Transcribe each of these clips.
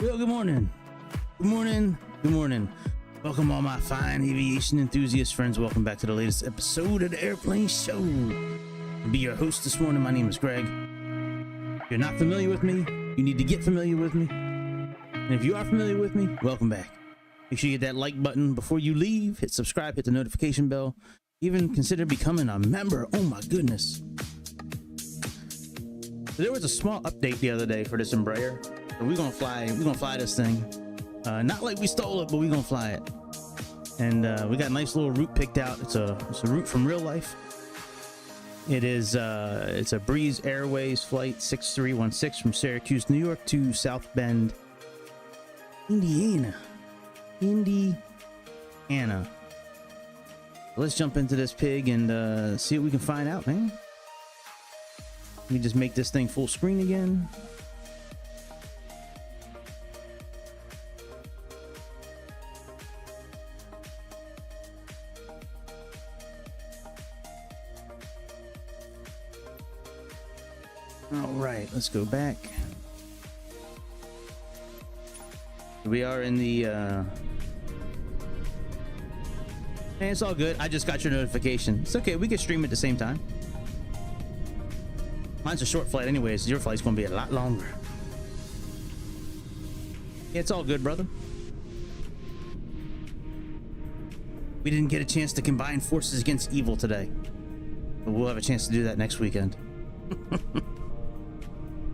Well, good morning. Good morning. Good morning. Welcome, all my fine aviation enthusiast friends. Welcome back to the latest episode of the Airplane Show. I'll be your host this morning. My name is Greg. If you're not familiar with me, you need to get familiar with me. And if you are familiar with me, welcome back. Make sure you hit that like button before you leave. Hit subscribe, hit the notification bell. Even consider becoming a member. Oh my goodness. So there was a small update the other day for this Embraer. So we're gonna fly this thing. Not like we stole it, but we're gonna fly it. And we got a nice little route picked out. It's a route from real life. It's a Breeze Airways flight 6316 from Syracuse, New York to South Bend, Indiana. Let's jump into this pig and see what we can find out, man. Let me just make this thing full screen again. All right, let's go back. We are in the hey, it's all good. I just got your notification. It's okay, we can stream at the same time. Mine's a short flight anyways. Your flight's gonna be a lot longer. Yeah, it's all good, brother. We didn't get a chance to combine forces against evil today, but we'll have a chance to do that next weekend.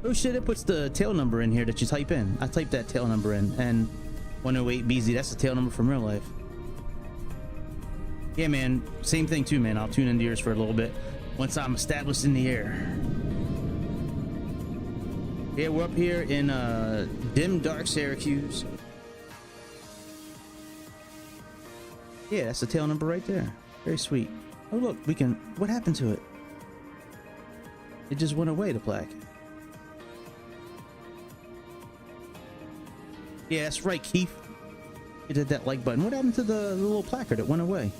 Oh shit, it puts the tail number in here that you type in. I typed that tail number in, and 108 BZ, that's the tail number from real life. Yeah, man, same thing too, man. I'll tune into yours for a little bit once I'm established in the air. Yeah, we're up here in dim, dark Syracuse. Yeah, that's the tail number right there. Very sweet. Oh look, we can, what happened to it? It just went away, the plaque. Yeah, that's right, Keith. You did that like button. What happened to the little placard? It went away.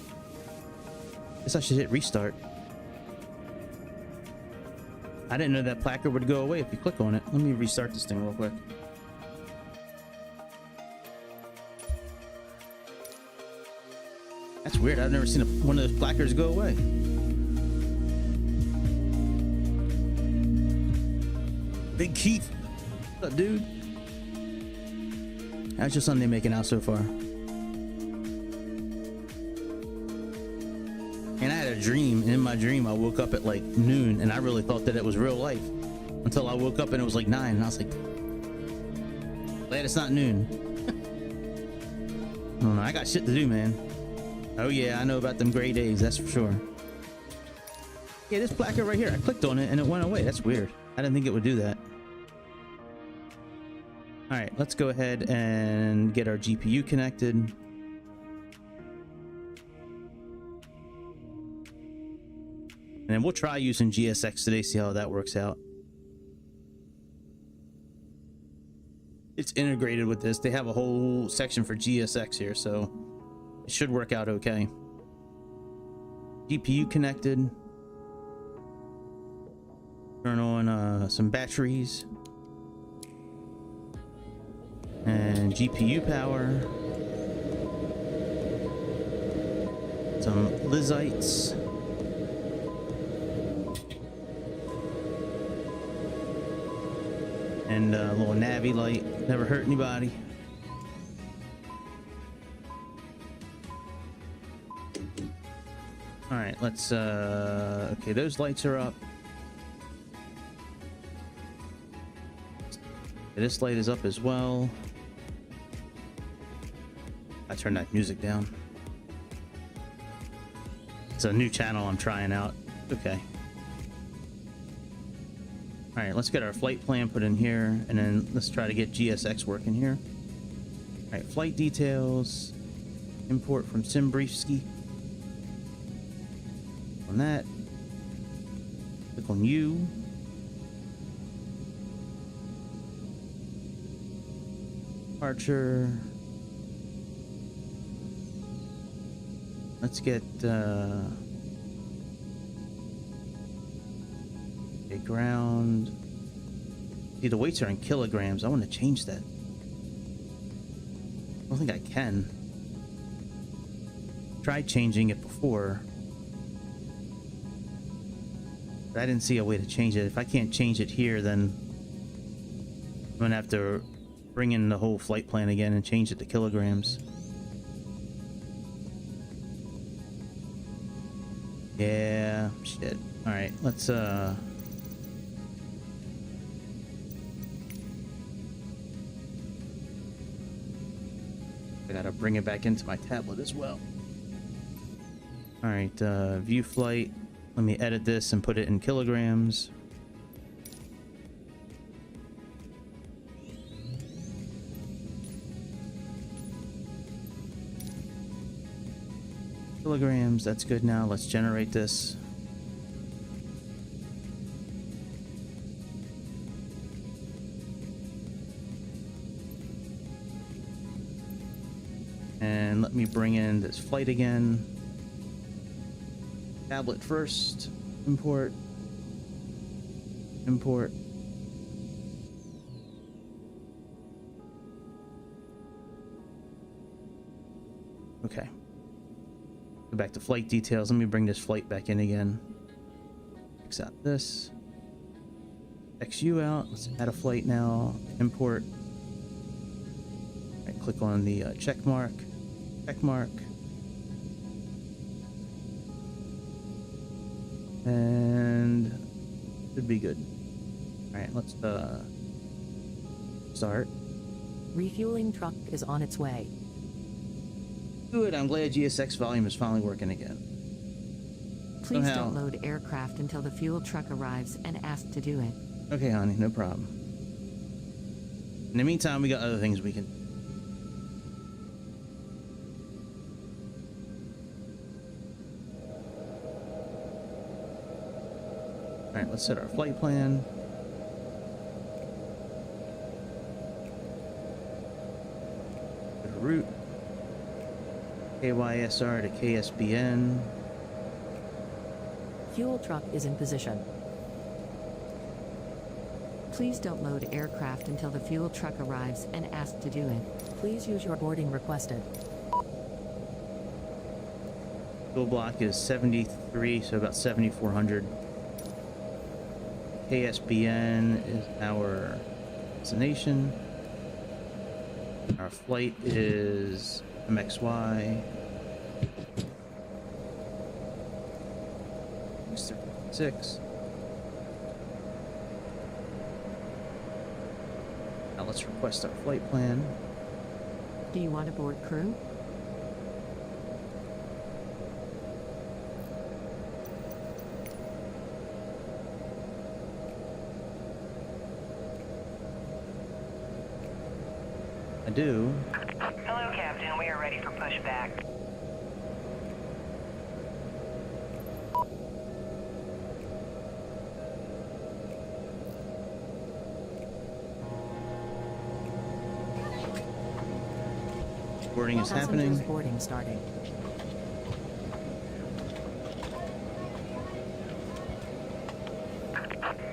Guess I should hit restart. I didn't know that placard would go away if you click on it. Let me restart this thing real quick. That's weird. I've never seen one of those placards go away. Big Keith. What's up, dude? How's your Sunday making out so far? And I had a dream, and in my dream I woke up at like noon, and I really thought that it was real life until I woke up and it was like 9, and I was like, glad it's not noon. I don't know, I got shit to do, man. Oh yeah, I know about them gray days, that's for sure. Yeah, this placard right here, I clicked on it and it went away. That's weird. I didn't think it would do that. All right, let's go ahead and get our GPU connected. And then we'll try using GSX today, see how that works out. It's integrated with this. They have a whole section for GSX here, so it should work out okay. GPU connected. Turn on some batteries. And GPU power. Some Lizites. And a little Navi light. Never hurt anybody. All right, let's okay, those lights are up. This light is up as well. I turned that music down. It's a new channel I'm trying out. Okay. All right, let's get our flight plan put in here, and then let's try to get GSX working here. All right, flight details. Import from Simbriefsky. On that. Click on U. Departure. Let's get a ground. See, the weights are in kilograms. I want to change that. I don't think I can. Tried changing it before, but I didn't see a way to change it. If I can't change it here, then I'm gonna have to bring in the whole flight plan again and change it to kilograms. Yeah, shit. All right, let's I gotta bring it back into my tablet as well. All right, view flight. Let me edit this and put it in kilograms. Kilograms, that's good now. Let's generate this. And let me bring in this flight again. Tablet first. Import. Import. Okay. Go back to flight details. Let me bring this flight back in again. X out this. XU out. Let's add a flight now. Import. All right, click on the check mark. Check mark. And should be good. All right, let's start. Refueling truck is on its way. Good, I'm glad GSX volume is finally working again. Please don't load aircraft until the fuel truck arrives and ask to do it. Okay, honey, no problem. In the meantime, we got other things we can. All right, let's set our flight plan. Go to route. KSYR to KSBN. Fuel truck is in position. Please don't load aircraft until the fuel truck arrives and ask to do it. Please use your boarding requested. Fuel block is 73, so about 7,400. KSBN is our destination. Our flight is MXY. 6. Now let's request our flight plan. Do you want a board crew? I do. Hello, Captain. We are ready for pushback. Boarding is happening. Boarding starting.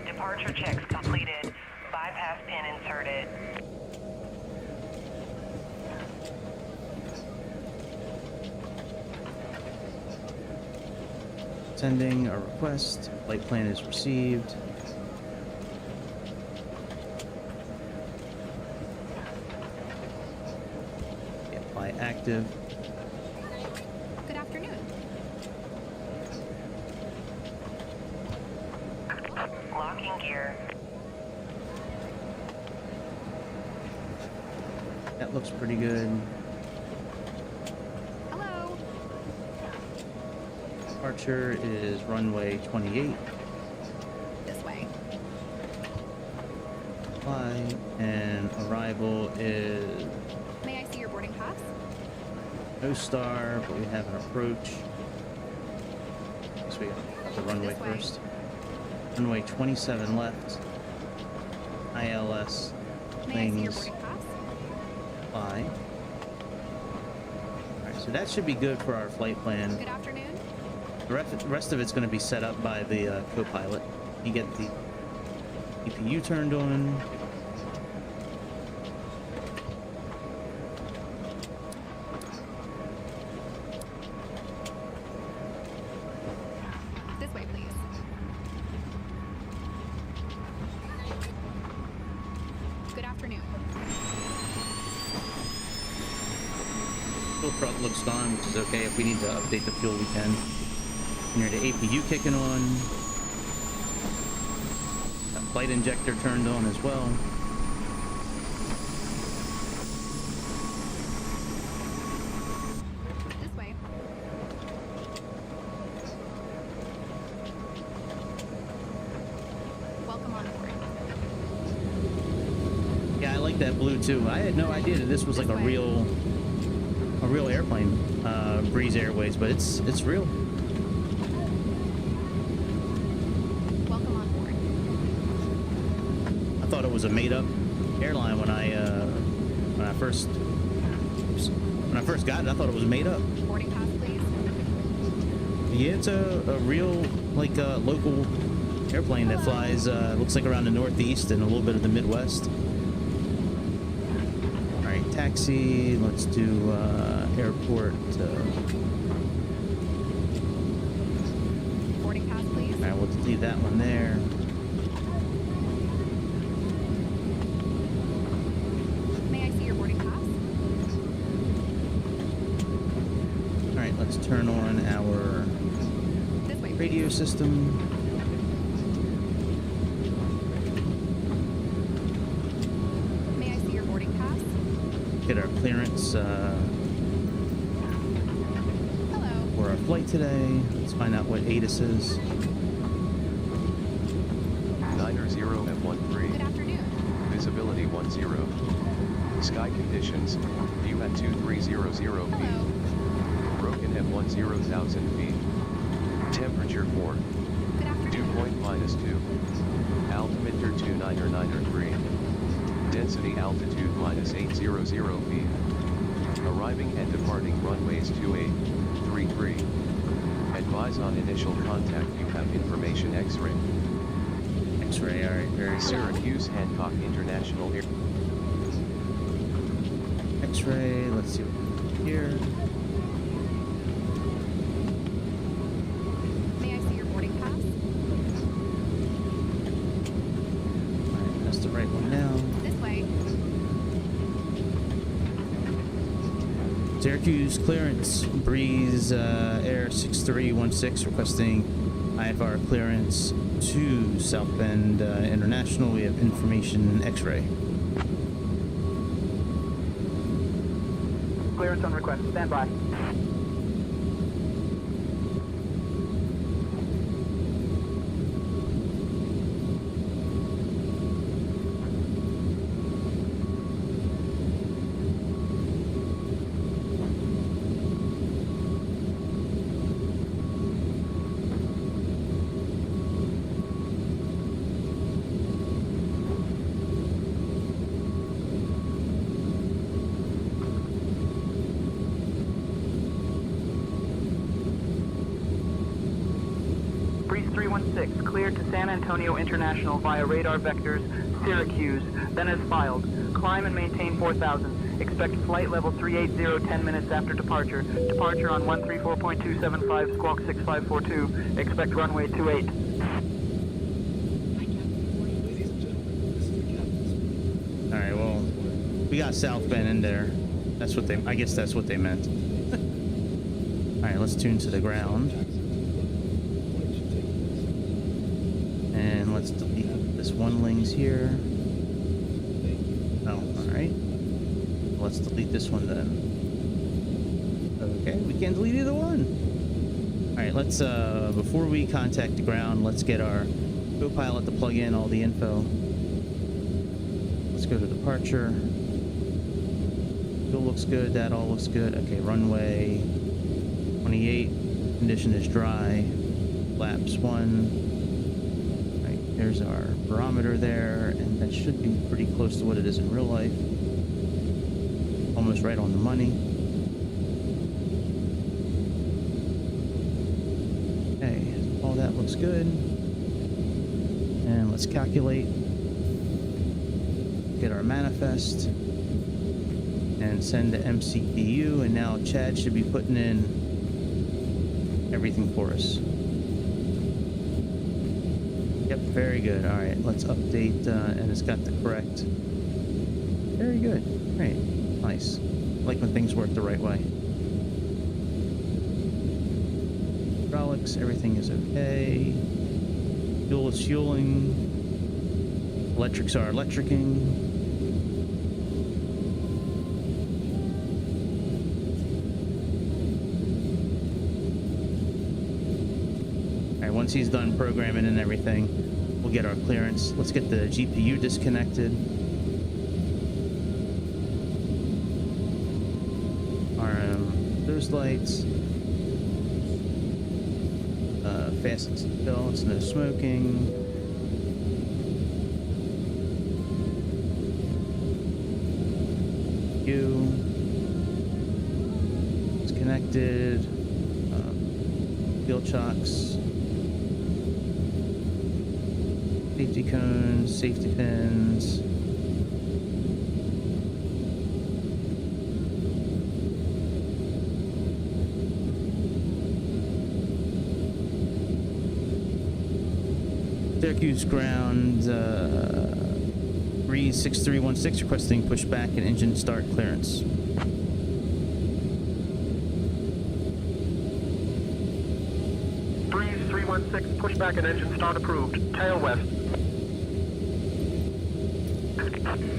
Departure checks completed. Bypass pin inserted. Sending a request. Flight plan is received. Apply active. Good afternoon. Locking gear. That looks pretty good. Hello. Departure is runway 28. This way. Fly, and arrival is May I see your boarding pass? no star, but we have an approach. So we got the runway This way. first. Runway 27 left. ILS. May I see your Planes. boarding pass? Fly. Alright, so that should be good for our flight plan. Good afternoon. The rest of it's going to be set up by the co-pilot. You get the EPU turned on. truck looks gone, which is okay. If we need to update the fuel, we can. And hear the APU kicking on. That flight injector turned on as well. This way. Welcome on board. Yeah, I like that blue too. I had no idea that this was like a real airplane, Breeze Airways, but it's real. Welcome on board. I thought it was a made-up airline when I first got it. I thought it was made up. Boarding pass, please. Yeah, it's a real like local airplane that flies. Looks like around the Northeast and a little bit of the Midwest. All right, taxi. Let's do airport. Boarding pass, please. All right, we'll leave that one there. May I see your boarding pass? All right, let's turn on our This way. radio system. May I see your boarding pass? Get our clearance Hello. for our flight today. Let's find out what ATIS is. 90 M13. Good afternoon. Visibility 10. Sky conditions. View at 2300 feet. Hello. Broken at 10,000 feet. Temperature 4. Good afternoon. Dew point -2. Altimeter 2993. Density altitude -800 feet. Arriving and departing runways 2833. Advise on initial contact. You have information X-ray. X-ray, all right, very good. Syracuse Hancock International Air. X-ray, let's see what we got here. May I see your boarding pass? All right, that's the right one now. This way. Syracuse clearance, Breeze Air 6316 requesting IFR clearance to South Bend International. We have information X-ray. Clearance on request. Stand by. Breeze 316, cleared to San Antonio International via radar vectors, Syracuse, then as filed. Climb and maintain 4,000. Expect flight level 380 10 minutes after departure. Departure on 134.275, squawk 6542. Expect runway 28. All right, well, we got South Bend in there. That's what I guess that's what they meant. All right, let's tune to the ground. And let's delete this one lings here. Oh, all right. Let's delete this one then. Okay, we can't delete either one. All right, let's, before we contact the ground, let's get our co-pilot to plug in all the info. Let's go to departure. Fuel looks good, that all looks good. Okay, runway 28, condition is dry. Flaps 1. There's our barometer there, and that should be pretty close to what it is in real life. Almost right on the money. Okay, all that looks good. And let's calculate. Get our manifest. And send to MCPU, and now Chad should be putting in everything for us. Yep, very good. All right, let's update, and it's got the correct. Very good. Great. Nice. Like when things work the right way. Hydraulics, everything is okay. Fuel is fueling. Electrics are electricing. Alright, once he's done programming and everything, we'll get our clearance. Let's get the GPU disconnected. RM, those lights. Fasten seat belts, no smoking. It's connected. Wheel chocks. Safety cones, safety pins. Syracuse ground, Breeze 6316 requesting pushback and engine start clearance. Breeze 316, pushback and engine start approved. Tail west.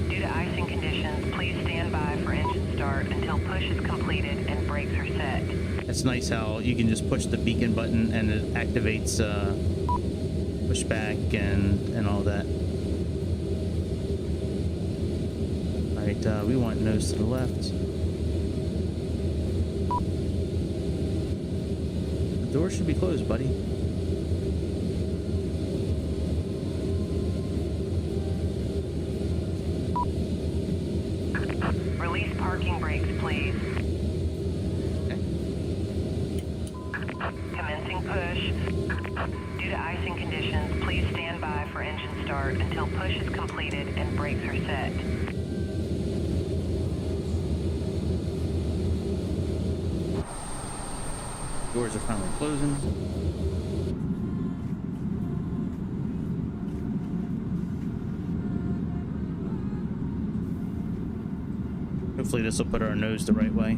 Due to icing conditions, please stand by for engine start until push is completed and brakes are set. It's nice how you can just push the beacon button and it activates pushback and all that. Alright, we want nose to the left. The door should be closed, buddy. Release parking brakes, please. Okay. Commencing push. Due to icing conditions, please stand by for engine start until push is completed and brakes are set. Doors are finally closing. Hopefully this will put our nose the right way.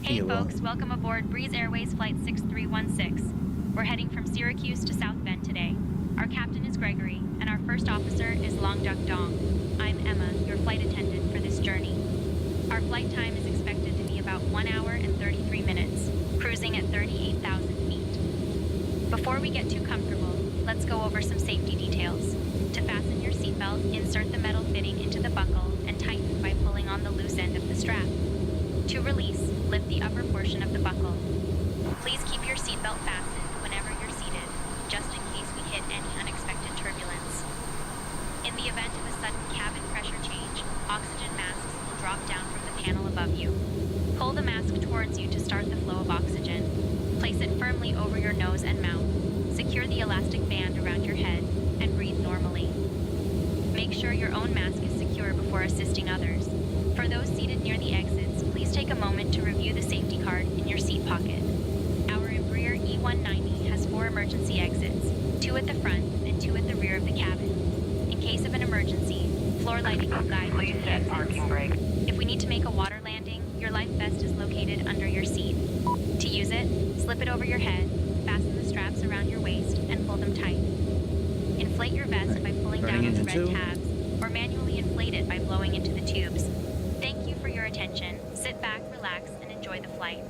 Hey Yeah, well. folks, welcome aboard Breeze Airways Flight 6316. We're heading from Syracuse to South Bend today. Our captain is Gregory, and our first officer is Long Duck Dong. I'm Emma, your flight attendant for this journey. Our flight time is expected to be about 1 hour and 33 minutes, cruising at 38,000 feet. Before we get too comfortable, let's go over some safety details. To fasten your seatbelt, insert the metal fitting into the buckle and tighten by pulling on the loose end of the strap. To release, lift the upper portion of the buckle. Please keep your seatbelt fastened whenever you're seated, just in case we hit any unexpected turbulence. In the event of a sudden cabin pressure change, oxygen masks will drop down from the panel above you. Pull the mask towards you to start the flow of oxygen. Place it firmly over your nose and mouth. Secure the elastic band around your head and breathe normally. Make sure your own mask is secure before assisting others. For those seated near the exits, please take a moment to review the safety card in your seat pocket. Our Embraer E-190 has 4 emergency exits, 2 at the front and 2 at the rear of the cabin. In case of an emergency, floor lighting will guide you Please to the set exits. parking brake. If we need to make a water landing, your life vest is located under your seat. To use it, slip it over your head, fasten the straps around your waist, and pull them tight. Inflate your vest by pulling Starting down on the engine red two. tabs, or manually inflate it by blowing into the tubes. Thank you for your attention. Sit back, relax, and enjoy the flight.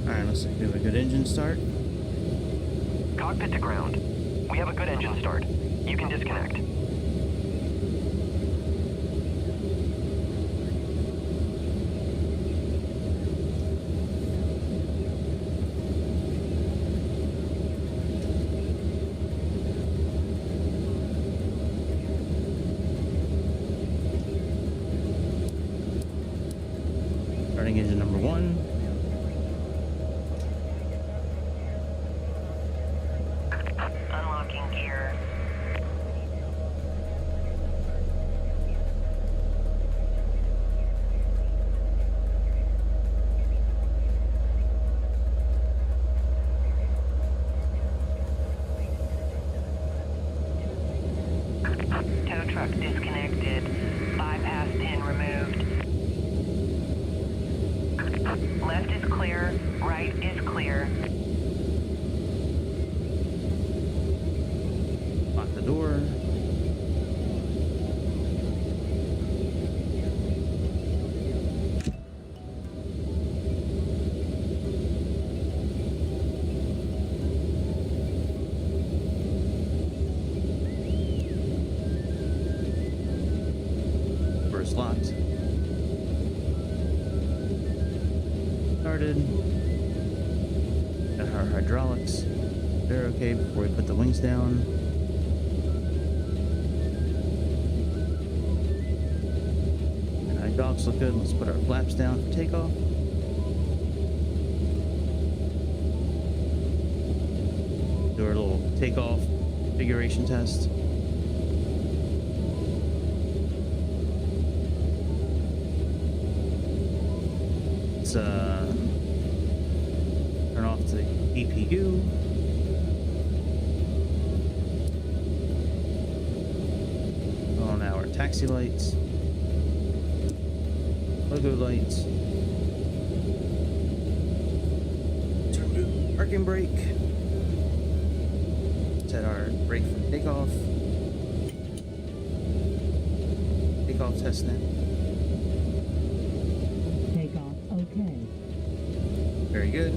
Alright, looks like we have a good engine start. Cockpit to ground. We have a good engine start. You can disconnect. 1. Unlocking gear. Tow truck disconnected. Bypass pin removed. Left is clear. Right is clear. Lock the door. Door's locked. Started. Got our hydraulics. They're okay before we put the wings down. And hydraulics look good. Let's put our flaps down for takeoff. Do our little takeoff configuration test. Let's turn off the EPU. On our taxi lights, logo lights. Turn the parking brake. Set our brake for takeoff. Takeoff test now. Takeoff, okay. Very good.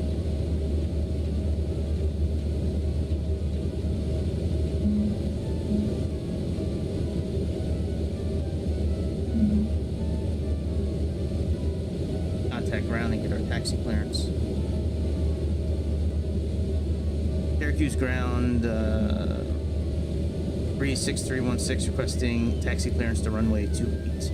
Contact ground and get our taxi clearance. Syracuse ground, Breeze 6316 requesting taxi clearance to runway 28.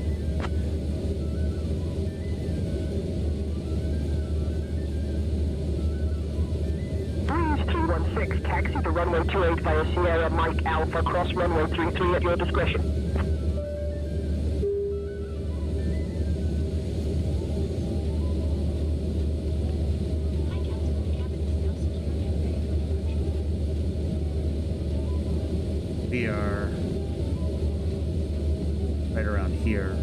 Breeze 316, taxi to runway 28 via Sierra Mike Alpha, cross runway 33 at your discretion. We are right around here.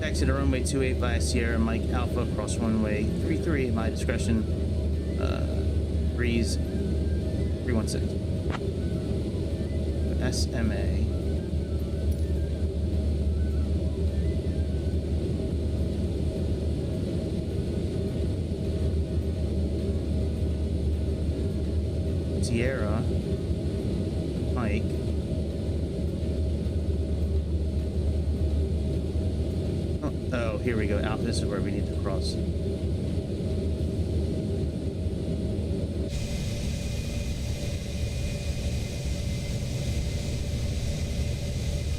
Taxi to runway 28 via Sierra Mike Alpha, cross runway 33 at my discretion. Breeze 316. SMA. Sierra Mike oh, here we go. Out. This is where we need to cross.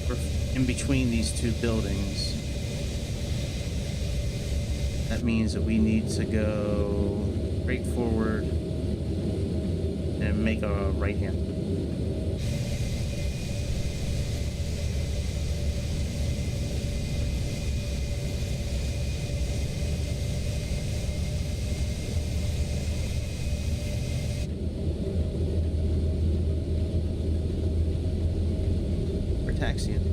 We're in between these two buildings. That means that we need to go straight forward and make a right hand. We're taxiing.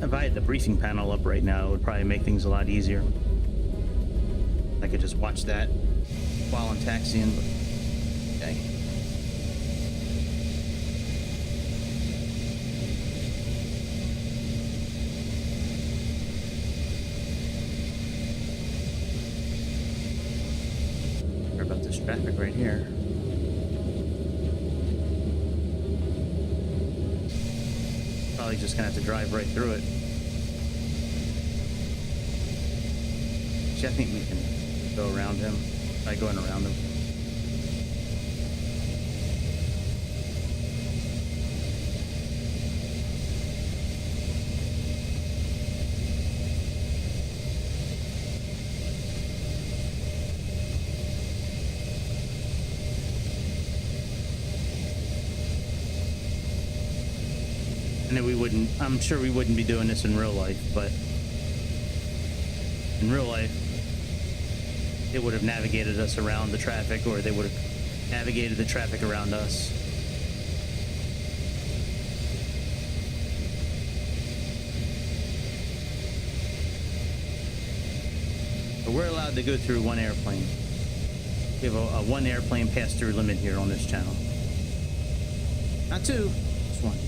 If I had the briefing panel up right now, it would probably make things a lot easier. I could just watch that while I'm taxiing, but okay. Sorry about this. Traffic right here. Probably just gonna have to drive right through it. Actually, I think we can go around him. Try going around him. And we wouldn't, I'm sure we wouldn't be doing this in real life, but in real life, it would have navigated us around the traffic, or they would have navigated the traffic around us. But we're allowed to go through one airplane. We have a one airplane pass-through limit here on this channel. Not two, just one.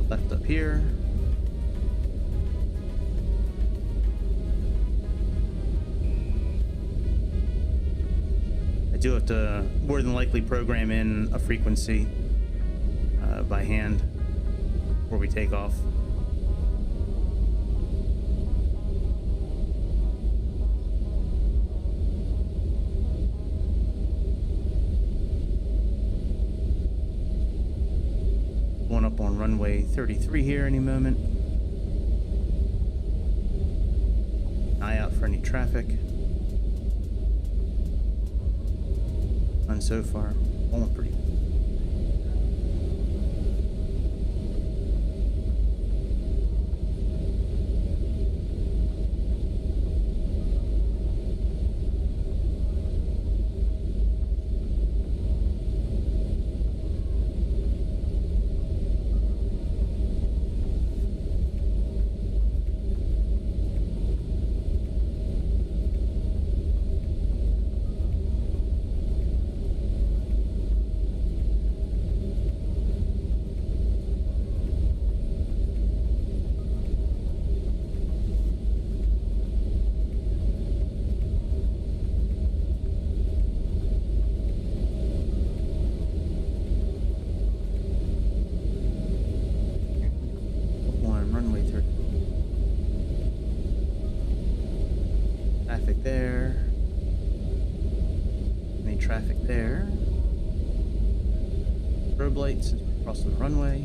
Left up here. I do have to more than likely program in a frequency by hand before we take off. Going up on runway 33 here any moment. Eye out for any traffic. And so far, going pretty good. Traffic there. Any traffic there. Strobe lights as we cross the runway.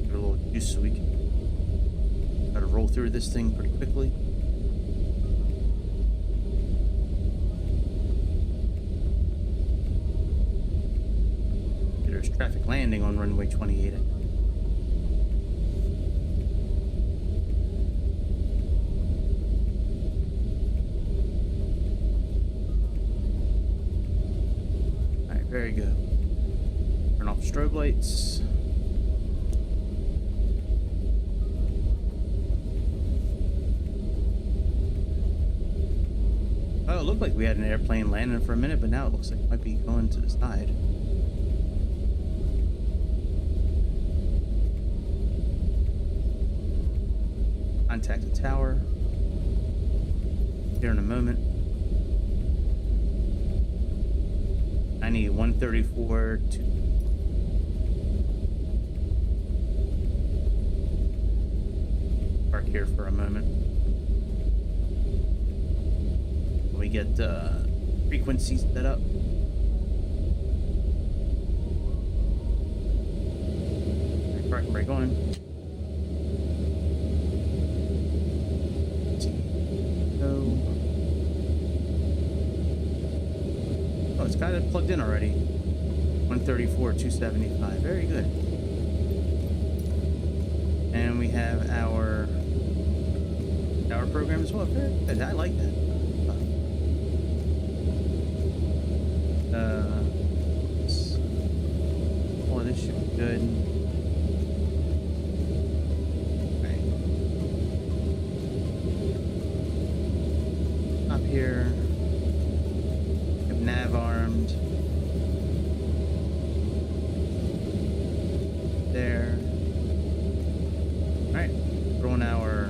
Get a little juice so we can try to roll through this thing pretty quickly. There's traffic landing on runway 28. Alright, very good. Turn off strobe lights. Oh, it looked like we had an airplane landing for a minute, but now it looks like it might be going to the side. Contact the tower here in a moment. I need 134 to park here for a moment. We get frequencies set up. Parking brake on. Oh, it's got it plugged in already. 134, 275. Very good. And we have our program as well. Very good. I like that. Good. Right. Up here. Have nav armed. There. Alright. Throw on our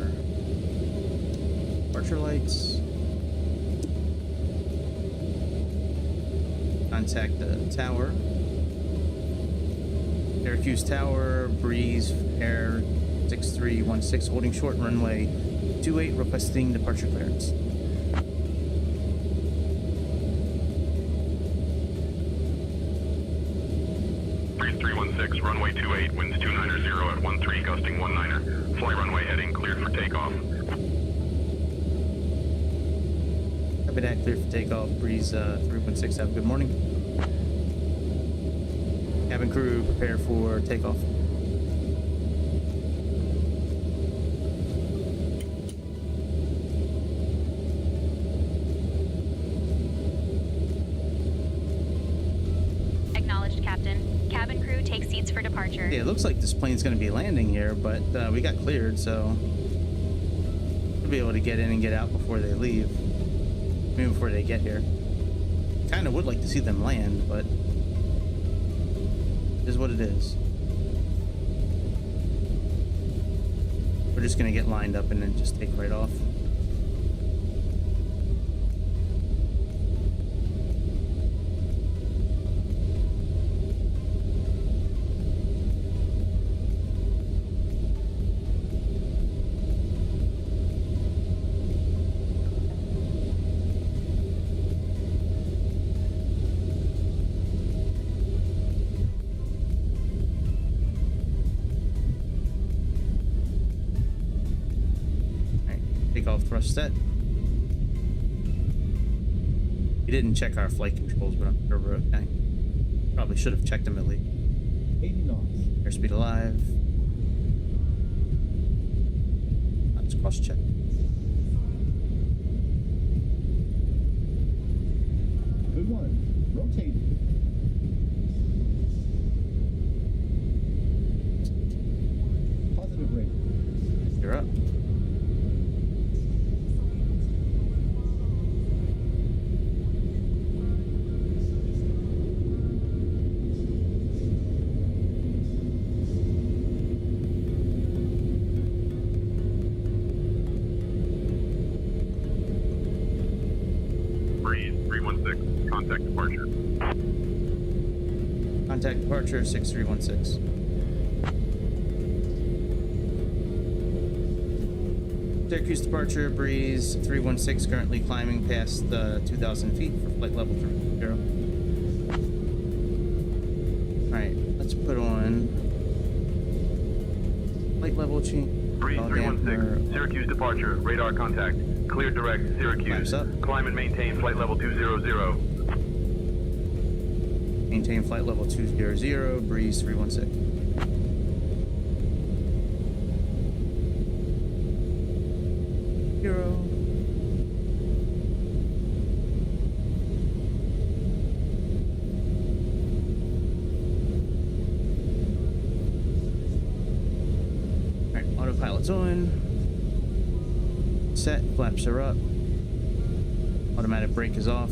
departure lights. Contact the tower. Syracuse Tower, Breeze Air 6316, holding short runway 28, requesting departure clearance. Breeze 316, runway 28, winds 290 at 13, gusting 19er. Fly runway heading, cleared for takeoff. Copy that, clear for takeoff. Breeze 316, have a good morning. Cabin crew, prepare for takeoff. Acknowledged, Captain. Cabin crew, take seats for departure. Yeah, it looks like this plane's going to be landing here, but we got cleared, so we'll be able to get in and get out before they leave. I mean, before they get here. Kind of would like to see them land, but it is what it is. We're just going to get lined up and then just take right off. Takeoff thrust set. We didn't check our flight controls, but I'm sure we're okay. Probably should have checked them at least. 80 knots. Airspeed alive. Let's cross check. Good one. Rotate. Positive rate. You're up. Breeze 316, contact departure. Contact departure 6316. Syracuse departure, Breeze 316, currently climbing past 2,000 feet for flight level 30. Alright, let's put on flight level change. Breeze 316, Syracuse departure, radar contact. Clear direct, Syracuse. Climb and maintain flight level 200. Maintain flight level 200, Breeze 316. Zero. Alright, autopilot's on. Set, flaps are up. Automatic brake is off.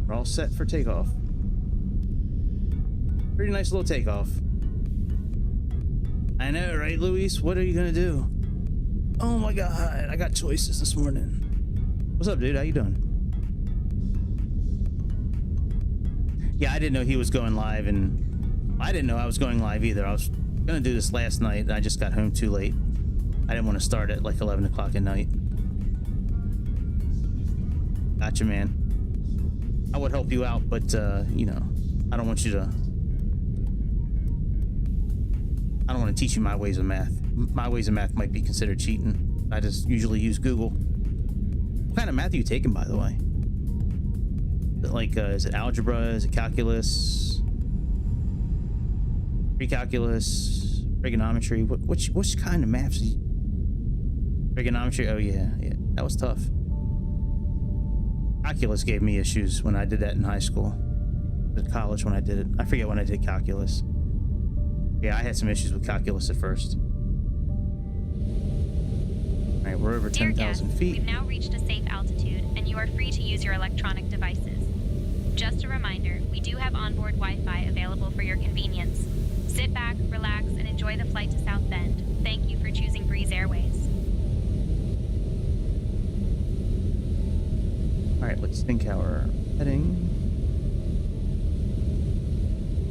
We're all set for takeoff. Pretty nice little takeoff. I know, right, Luis? What are you gonna do? Oh my god, I got choices this morning. What's up, dude? How you doing? Yeah, I didn't know he was going live, and I didn't know I was going live either. I was gonna do this last night, and I just got home too late. I didn't want to start at like 11 o'clock at night. Gotcha, man. I would help you out, but you know, I don't want you to. I don't want to teach you my ways of math. My ways of math might be considered cheating. I just usually use Google. What kind of math are you taking, by the way? Is it like, is it algebra? Is it calculus? Pre-calculus? Trigonometry? Which kind of maths? Trigonometry, oh yeah, that was tough. Calculus gave me issues when I did that in high school. At college when I did it. I forget when I did calculus. Yeah, I had some issues with calculus at first. All right, we're over 10,000 feet. We've now reached a safe altitude, and you are free to use your electronic devices. Just a reminder, we do have onboard Wi-Fi available for your convenience. Sit back, relax, and enjoy the flight to South Bend. Thank you for choosing Breeze Airways. All right, let's think how we're heading.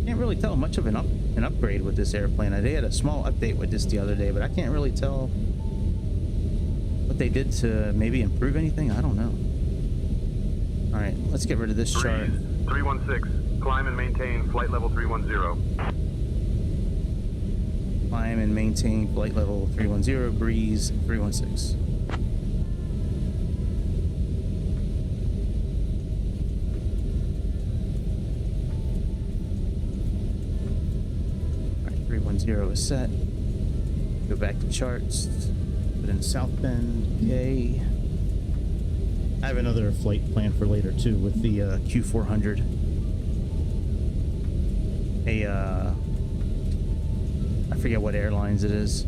Can't really tell much of an upgrade with this airplane. They had a small update with this the other day, but I can't really tell what they did to maybe improve anything. I don't know. All right, let's get rid of this chart. 316, climb and maintain flight level 310. Climb and maintain flight level 310, Breeze 316. All right, 310 is set. Go back to charts. Put in South Bend, okay. I have another flight planned for later too with the Q400. I forget what airlines it is.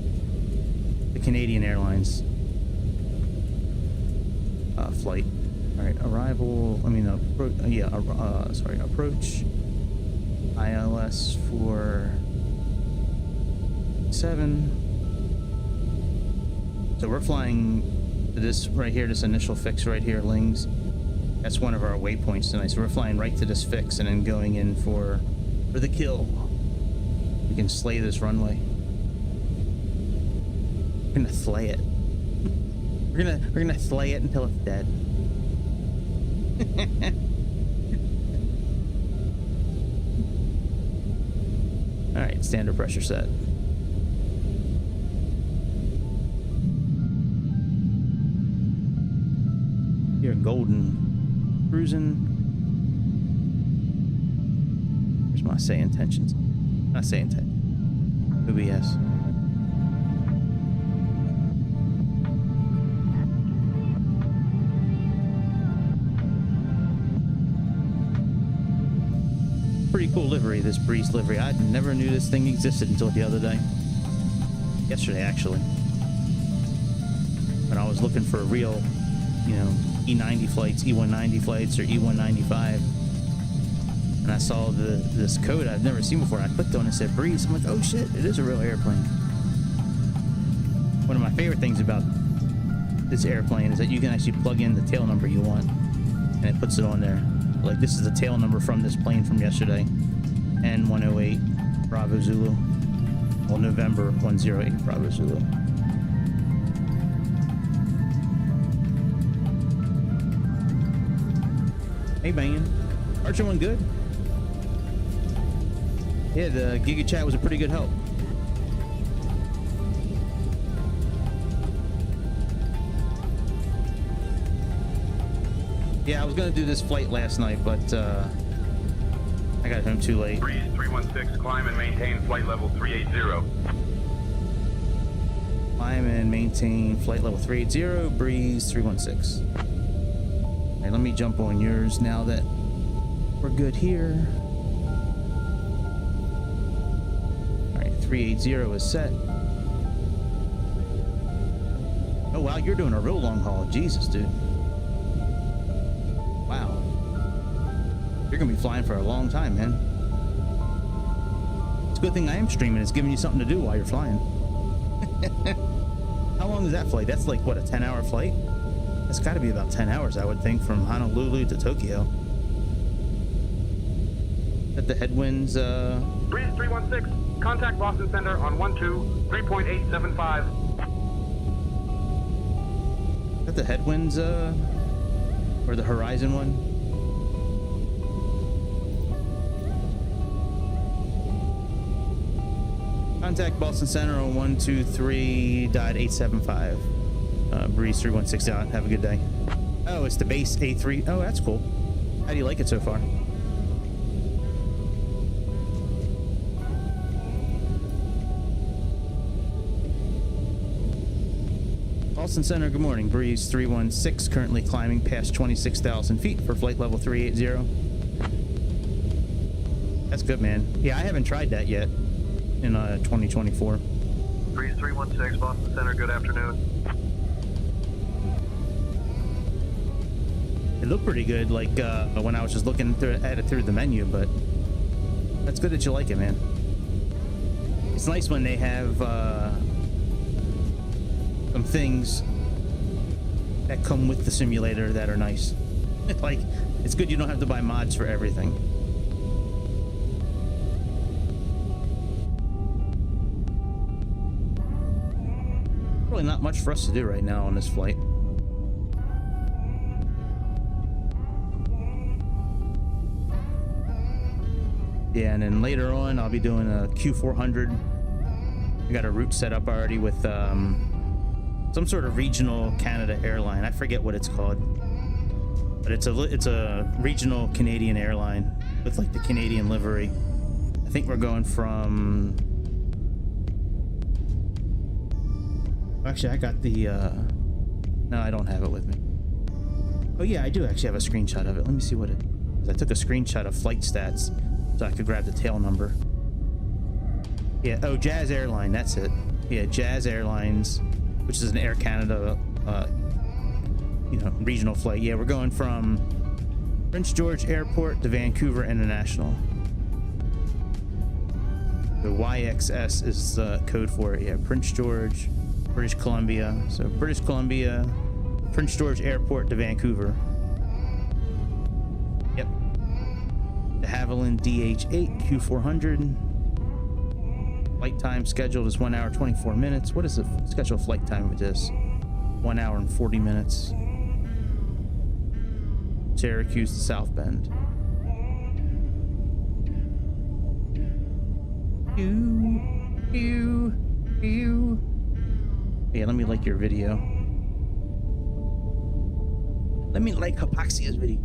The Canadian Airlines flight. All right, arrival. I mean, approach. ILS for 7. So we're flying to this right here, this initial fix right here, Lings. That's one of our waypoints tonight. So we're flying right to this fix and then going in for the kill. We can slay this runway. We're gonna slay it. We're gonna slay it until it's dead. All right, standard pressure set. Here, golden cruising. Here's my Sayintentions. Not Sayintentions. OBS. Pretty cool livery, this Breeze livery. I never knew this thing existed until the other day. Yesterday, actually. When I was looking for a real, you know, E-90 flights, E-190 flights, or E-195. And I saw this code I've never seen before. I clicked on it and said Breeze. I'm like, oh shit, it is a real airplane. One of my favorite things about this airplane is that you can actually plug in the tail number you want, and it puts it on there. Like, this is the tail number from this plane from yesterday. N108 Bravo Zulu. Well, November 108 Bravo Zulu. Hey, man. Archer went good. Yeah, the Giga Chat was a pretty good help. Yeah, I was gonna do this flight last night, but I got home too late. Breeze 316, climb and maintain flight level 380. Climb and maintain flight level 380, Breeze 316. All right, let me jump on yours now that we're good here. All right, 380 is set. Oh wow, you're doing a real long haul. Jesus, dude. Wow. You're gonna be flying for a long time, man. It's a good thing I am streaming. It's giving you something to do while you're flying. How long is that flight? That's like, what, a 10-hour flight? It's got to be about 10 hours, I would think, from Honolulu to Tokyo. At the headwinds, Breeze 316, contact Boston Center on 12-3.875. at the headwinds, or the horizon one? Contact Boston Center on 123.875. Breeze 316 out. Have a good day. Oh, it's the base A3. Oh, that's cool. How do you like it so far? Austin Center, good morning. Breeze 316, currently climbing past 26,000 feet for flight level 380. That's good, man. Yeah, I haven't tried that yet in 2024. Breeze 316, Boston Center, good afternoon. It looked pretty good, like when I was just looking at it through the menu, but that's good that you like it, man. It's nice when they have some things that come with the simulator that are nice. Like, it's good you don't have to buy mods for everything. Really not much for us to do right now on this flight. Yeah, and then later on I'll be doing a Q400. I got a route set up already with some sort of regional Canada airline. I forget what it's called, but it's a regional Canadian airline with like the Canadian livery. I think we're going from. Actually, I got the. No, I don't have it with me. Oh yeah, I do actually have a screenshot of it. Let me see what it is. I took a screenshot of flight stats so I could grab the tail number. Yeah, oh, Jazz Airline, that's it. Yeah, Jazz Airlines, which is an Air Canada, regional flight. Yeah, we're going from Prince George Airport to Vancouver International. The YXS is the code for it. Yeah, Prince George, British Columbia. So British Columbia, Prince George Airport to Vancouver. Yep. De Havilland DH8 Q400. Flight time scheduled is 1 hour 24 minutes. What is the scheduled flight time with this? 1 hour and 40 minutes. Syracuse to South Bend. Yeah, let me like your video. Let me like Hypoxia's video.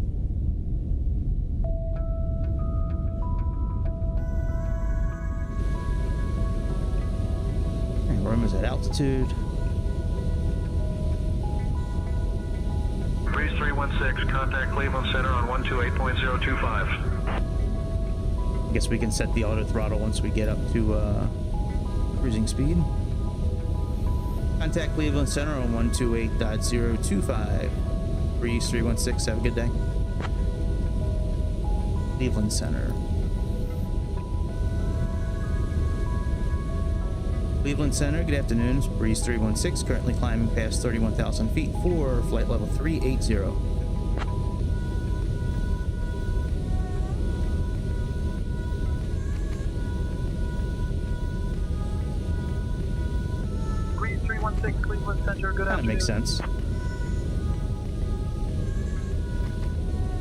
Room is at altitude. Breeze 316, contact Cleveland Center on 128.025. I guess we can set the auto throttle once we get up to cruising speed. Contact Cleveland Center on 128.025. Breeze 316, have a good day. Cleveland Center. Cleveland Center, good afternoon. It's Breeze 316, currently climbing past 31,000 feet for flight level 380. Breeze 316, Cleveland Center, good afternoon. Kind of makes sense.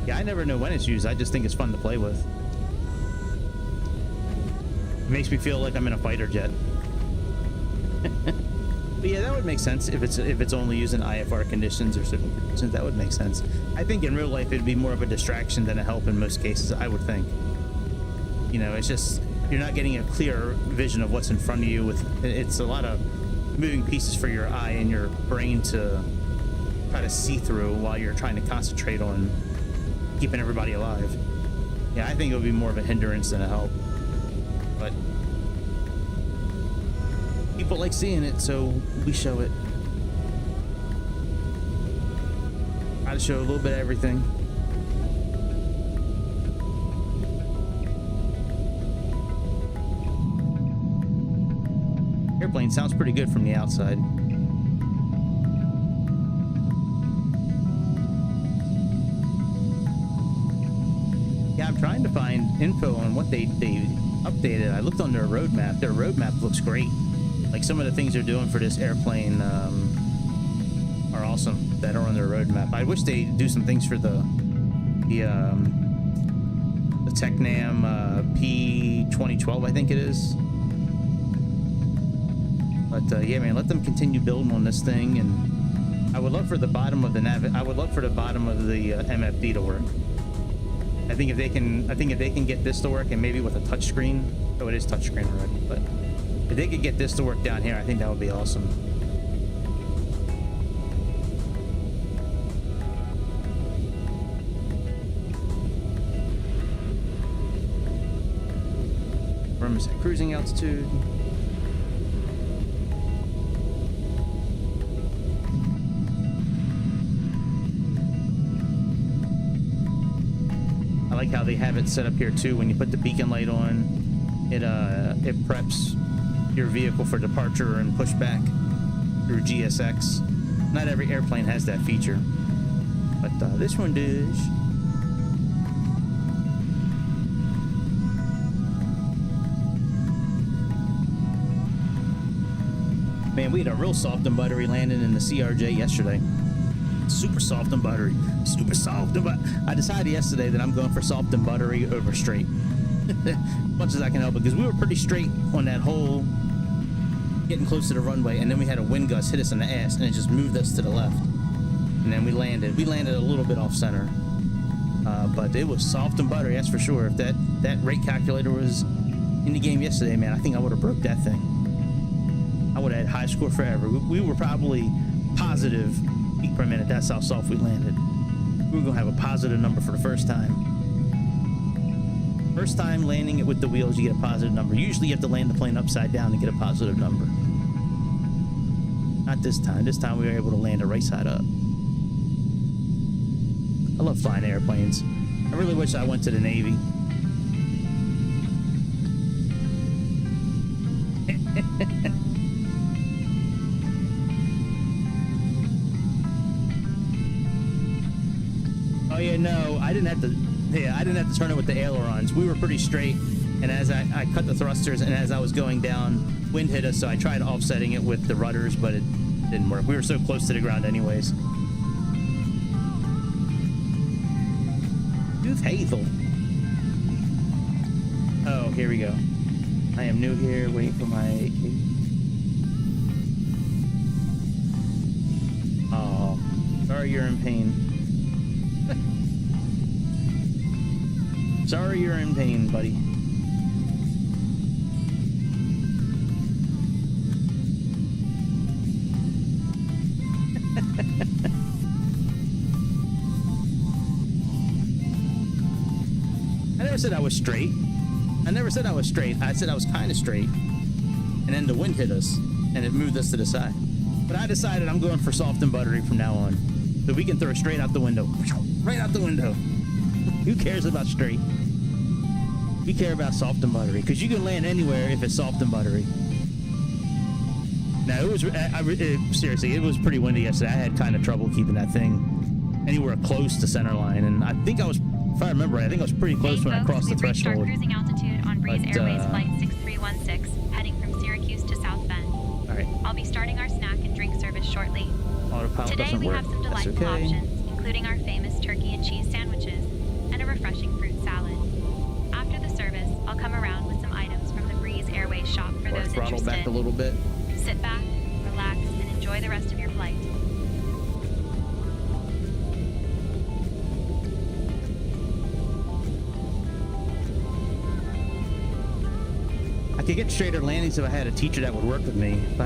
Yeah, I never know when it's used. I just think it's fun to play with. It makes me feel like I'm in a fighter jet. But yeah, that would make sense if it's only using IFR conditions or certain conditions. That would make sense. I think in real life it'd be more of a distraction than a help in most cases. I would think. You know, it's just you're not getting a clear vision of what's in front of you. It's a lot of moving pieces for your eye and your brain to try to see through while you're trying to concentrate on keeping everybody alive. Yeah, I think it would be more of a hindrance than a help. But people like seeing it, so we show it. Try to show a little bit of everything. Airplane sounds pretty good from the outside. Yeah, I'm trying to find info on what they updated. I looked on their roadmap. Their roadmap looks great. Like some of the things they're doing for this airplane are awesome that are on their roadmap. I wish they do some things for the Tecnam P2012, I think it is. But yeah, man, let them continue building on this thing, and I would love for the bottom of the MFD to work. I think if they can get this to work, and maybe with a touchscreen. Oh, it is touchscreen already, but if they could get this to work down here, I think that would be awesome. confirm is at cruising altitude. I like how they have it set up here too. When you put the beacon light on, it preps your vehicle for departure and pushback through GSX. Not every airplane has that feature, but this one does. Man, we had a real soft and buttery landing in the CRJ yesterday. Super soft and buttery. Super soft and buttery. I decided yesterday that I'm going for soft and buttery over straight. As much as I can help it, because we were pretty straight on that whole getting close to the runway, and then we had a wind gust hit us in the ass, and it just moved us to the left. And then we landed. We landed a little bit off center. But it was soft and buttery, that's for sure. If that rate calculator was in the game yesterday, man, I think I would have broke that thing. I would have had high score forever. We were probably positive feet per minute. That's how soft we landed. We were going to have a positive number for the first time. First time landing it with the wheels, you get a positive number. Usually you have to land the plane upside down to get a positive number. Not this time. This time we were able to land it right side up. I love flying airplanes. I really wish I went to the Navy. Oh yeah, no, I didn't have to turn it with the ailerons. We were pretty straight, and as I cut the thrusters, and as I was going down, wind hit us, so I tried offsetting it with the rudders, but it didn't work. We were so close to the ground anyways. Dude, Hazel. Oh, here we go. I am new here, waiting for my AK. Oh, sorry you're in pain. Sorry you're in pain, buddy. I never said I was straight. I never said I was straight. I said I was kind of straight. And then the wind hit us, and it moved us to the side. But I decided I'm going for soft and buttery from now on. So we can throw straight out the window. Right out the window. Who cares about straight? We care about soft and buttery, because you can land anywhere if it's soft and buttery. Now, it was seriously, it was pretty windy yesterday. I had kind of trouble keeping that thing anywhere close to center line, and I think I was, if I remember right, I think I was pretty close when I crossed the threshold. Our cruising altitude on Breeze Airways flight 6316, heading from Syracuse to South Bend. All right. I'll be starting our snack and drink service shortly. Autopilot Today doesn't we work. have some That's delightful okay. options, including our famous turkey and cheese sandwiches and a refreshing fruit salad. After the service, I'll come around with some items from the Breeze Airways shop for Or those throttle interested. back a little bit. Sit back, relax, and enjoy the rest of your flight. I could get straighter landings if I had a teacher that would work with me. If I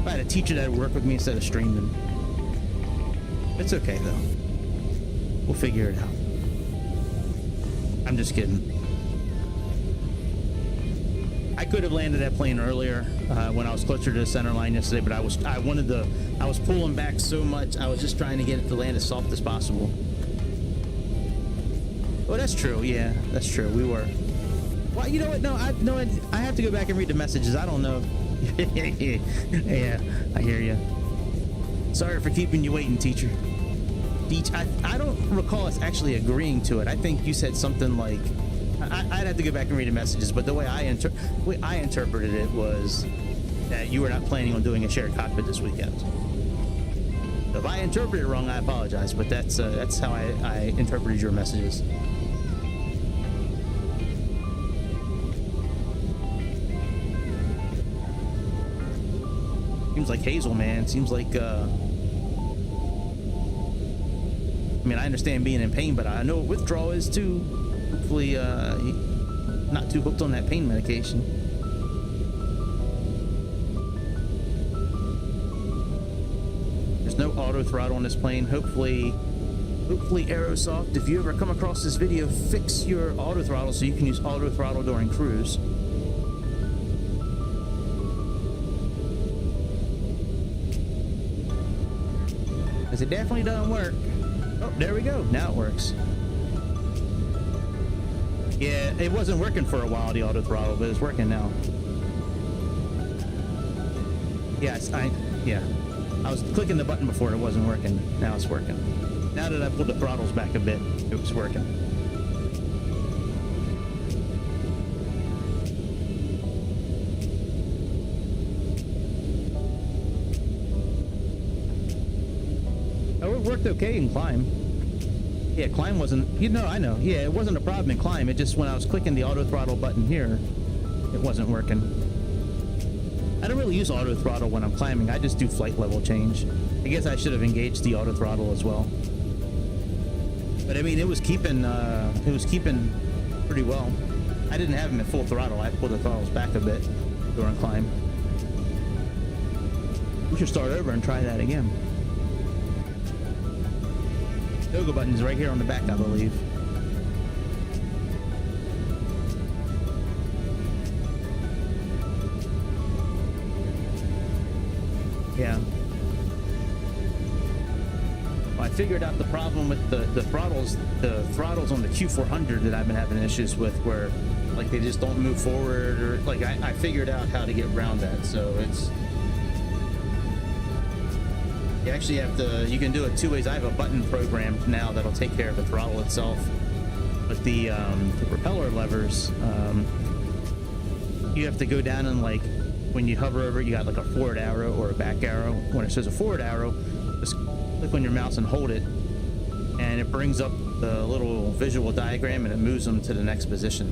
had a teacher that would work with me instead of streaming. It's okay though. We'll figure it out. I'm just kidding. I could have landed that plane earlier when I was closer to the center line yesterday, but I was pulling back so much. I was just trying to get it to land as soft as possible. Oh, that's true. Yeah, that's true. We were. Well, you know what? No, I have to go back and read the messages. I don't know. Yeah, I hear you. Sorry for keeping you waiting, teacher. I don't recall us actually agreeing to it. I think you said something like, I'd have to go back and read the messages, but the way I interpreted it was that you were not planning on doing a shared cockpit this weekend. So if I interpreted it wrong, I apologize, but that's how I interpreted your messages. Seems like Hazel, man. Seems like, I mean, I understand being in pain, but I know what withdrawal is too. Hopefully, not too hooked on that pain medication. There's no auto throttle on this plane. Hopefully Aerosoft, if you ever come across this video, fix your auto throttle so you can use auto throttle during cruise. because it definitely doesn't work. Oh, there we go. Now it works. Yeah, it wasn't working for a while, the auto throttle, but it's working now. Yes, I was clicking the button before, it wasn't working. Now it's working. Now that I pulled the throttles back a bit, it was working. Oh, it worked okay in climb. Yeah, climb wasn't, I know. Yeah, it wasn't a problem in climb. It just, when I was clicking the auto throttle button here, it wasn't working. I don't really use auto throttle when I'm climbing. I just do flight level change. I guess I should have engaged the auto throttle as well. But I mean, it was keeping pretty well. I didn't have them at full throttle. I pulled the throttles back a bit during climb. We should start over and try that again. Toggle button's right here on the back, I believe. Yeah. Well, I figured out the problem with the throttles on the Q400 that I've been having issues with, where like they just don't move forward, or like I figured out how to get around that. So it's, you actually have to, you can do it two ways. I have a button programmed now that'll take care of the throttle itself, but the propeller levers, you have to go down and, like, when you hover over it, you got like a forward arrow or a back arrow. When it says a forward arrow, just click on your mouse and hold it, and it brings up the little visual diagram and it moves them to the next position,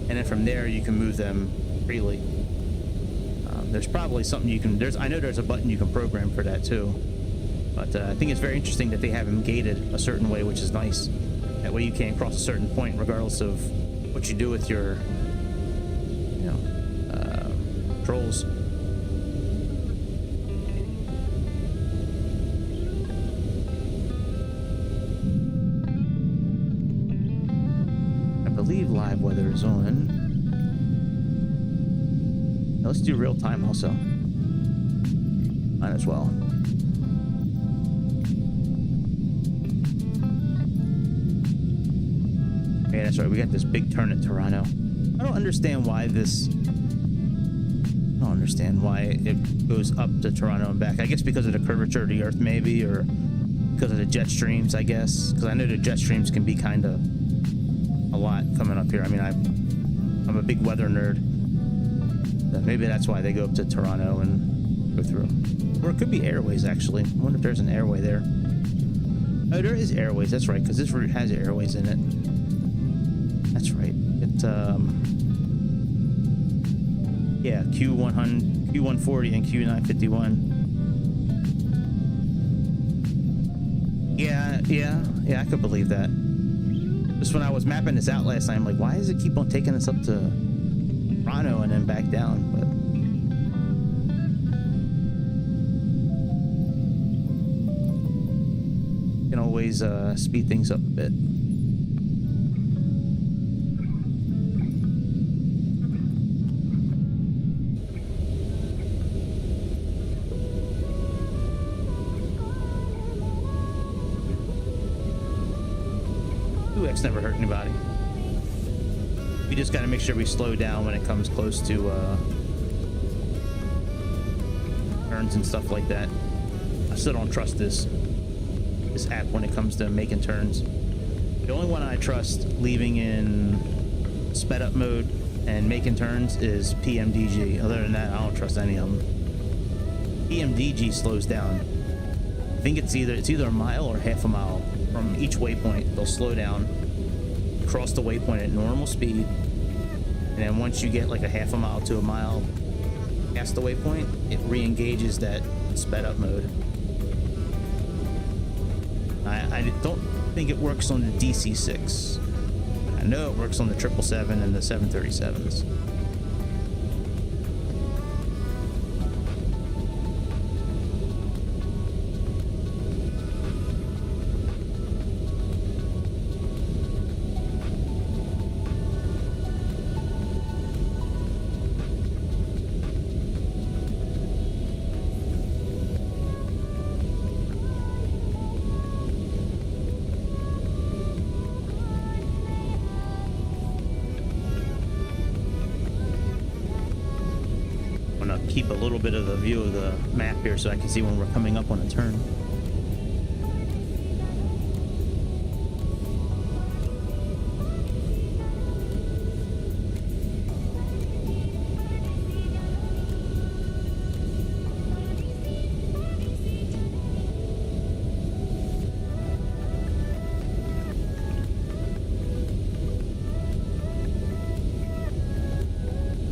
and then from there you can move them freely. There's probably something you can, I know there's a button you can program for that too. But I think it's very interesting that they have them gated a certain way, which is nice. That way you can't cross a certain point regardless of what you do with your, controls. I believe live weather is on. Now let's do real time also. Might as well. Yeah, that's right. We got this big turn at Toronto. I don't understand why it goes up to Toronto and back. I guess because of the curvature of the Earth, maybe, or because of the jet streams, I guess. Because I know the jet streams can be kind of a lot coming up here. I mean, I'm a big weather nerd. So maybe that's why they go up to Toronto and go through. Or it could be airways, actually. I wonder if there's an airway there. Oh, there is airways. That's right, because this route has airways in it. That's right. Yeah, Q100, Q140, and Q951. Yeah, I could believe that. Just when I was mapping this out last time, I'm like, why does it keep on taking us up to Toronto and then back down? But you can always speed things up a bit. Never hurt anybody. We just got to make sure we slow down when it comes close to turns and stuff like that. I still don't trust this app when it comes to making turns. The only one I trust leaving in sped up mode and making turns is PMDG. Other than that, I don't trust any of them. PMDG slows down. I think it's either a mile or half a mile from each waypoint. They'll slow down, cross the waypoint at normal speed, and then once you get like a half a mile to a mile past the waypoint, it re-engages that sped up mode. I don't think it works on the DC-6. I know it works on the 777 and the 737s. little bit of the view of the map here so I can see when we're coming up on a turn.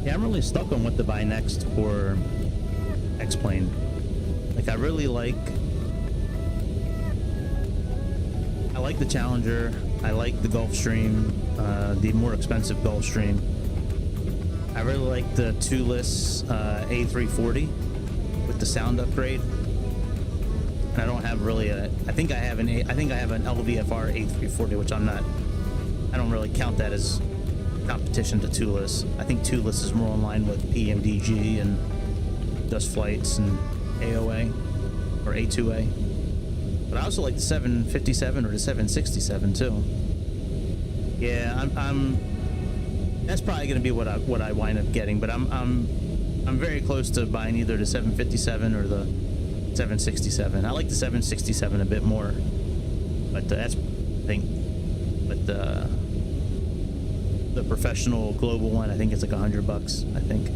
I'm really stuck on what to buy next for X-Plane. Like, I like the Challenger. I like the Gulfstream, the more expensive Gulfstream. I really like the tubeless A340 with the sound upgrade. And I don't have really I think I have an LVFR A340, which I don't really count that as competition to tubeless. I think tubeless is more in line with PMDG and Dust Flights and AOA or A2A. But I also like the 757 or the 767 too. Yeah, I'm that's probably going to be what I wind up getting, but I'm very close to buying either the 757 or the 767. I like the 767 a bit more, but that's the professional global one, I think it's like $100, I think.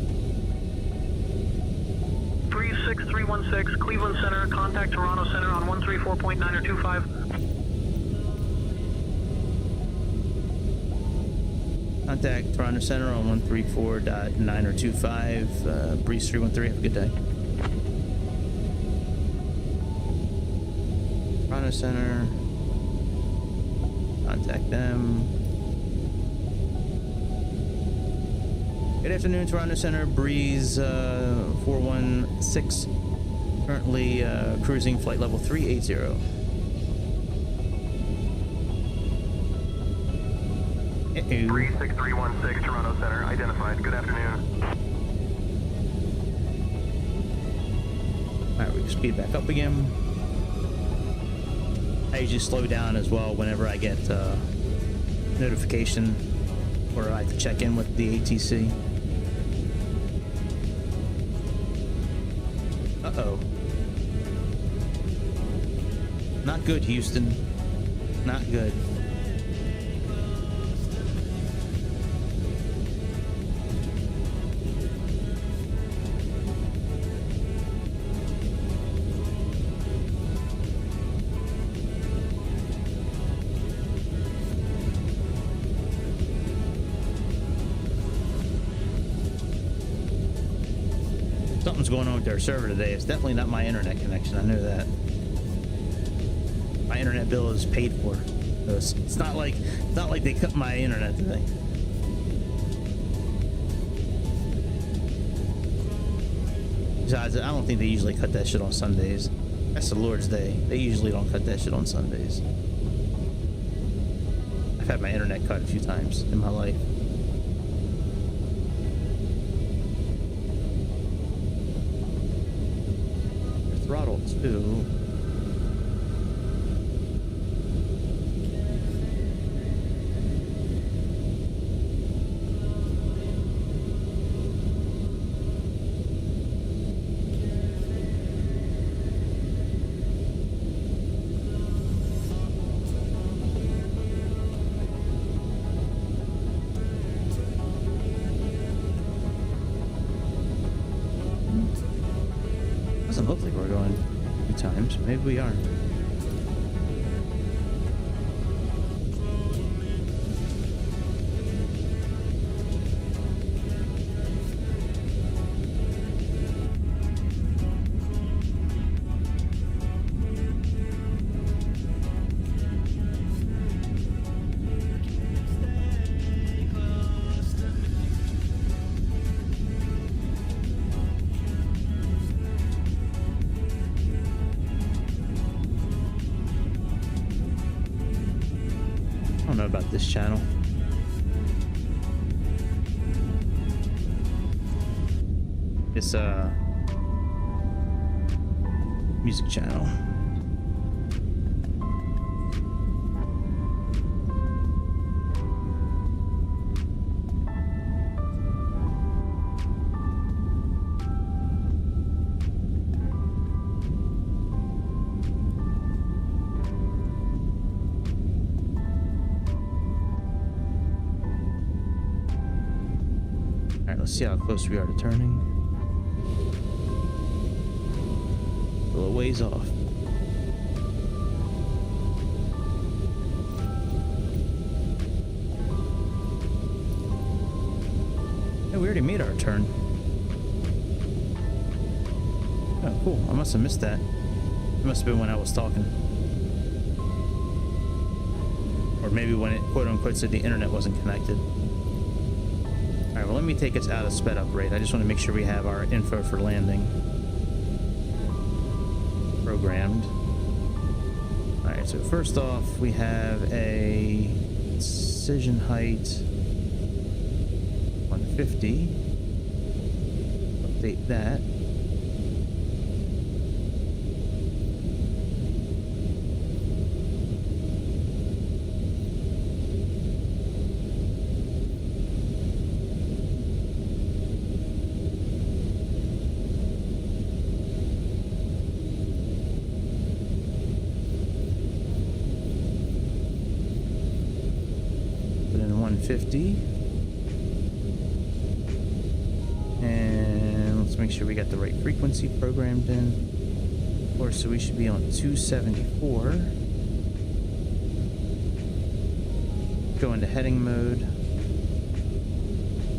36316 Cleveland Center, contact Toronto Center on 134.925. Contact Toronto Center on 134.925. Breeze 313, have a good day. Toronto Center, contact them. Good afternoon, Toronto Center. Breeze 416, currently cruising flight level 380. 36316 Toronto Center, identified. Good afternoon. Alright, we can speed back up again. I usually slow down as well whenever I get notification or I have to check in with the ATC. Uh-oh. Not good, Houston. Not good. Something's going on with their server today. It's definitely not my internet connection. I know that. My internet bill is paid for. So it's not like they cut my internet today. Besides, I don't think they usually cut that shit on Sundays. That's the Lord's Day. They usually don't cut that shit on Sundays. I've had my internet cut a few times in my life. Throttle 2. Doesn't look like we're going 2 times. Maybe we are. I don't know about this channel. This music channel. Alright, let's see how close we are to turning. A little ways off. Hey, we already made our turn. Oh, cool. I must have missed that. It must have been when I was talking. Or maybe when it quote-unquote said the internet wasn't connected. Alright, well, let me take us out of sped up rate. I just want to make sure we have our info for landing programmed. Alright, so first off, we have a precision height 150. Update that. Put in 150. And let's make sure we got the right frequency programmed in. Of course, so we should be on 274. Go into heading mode.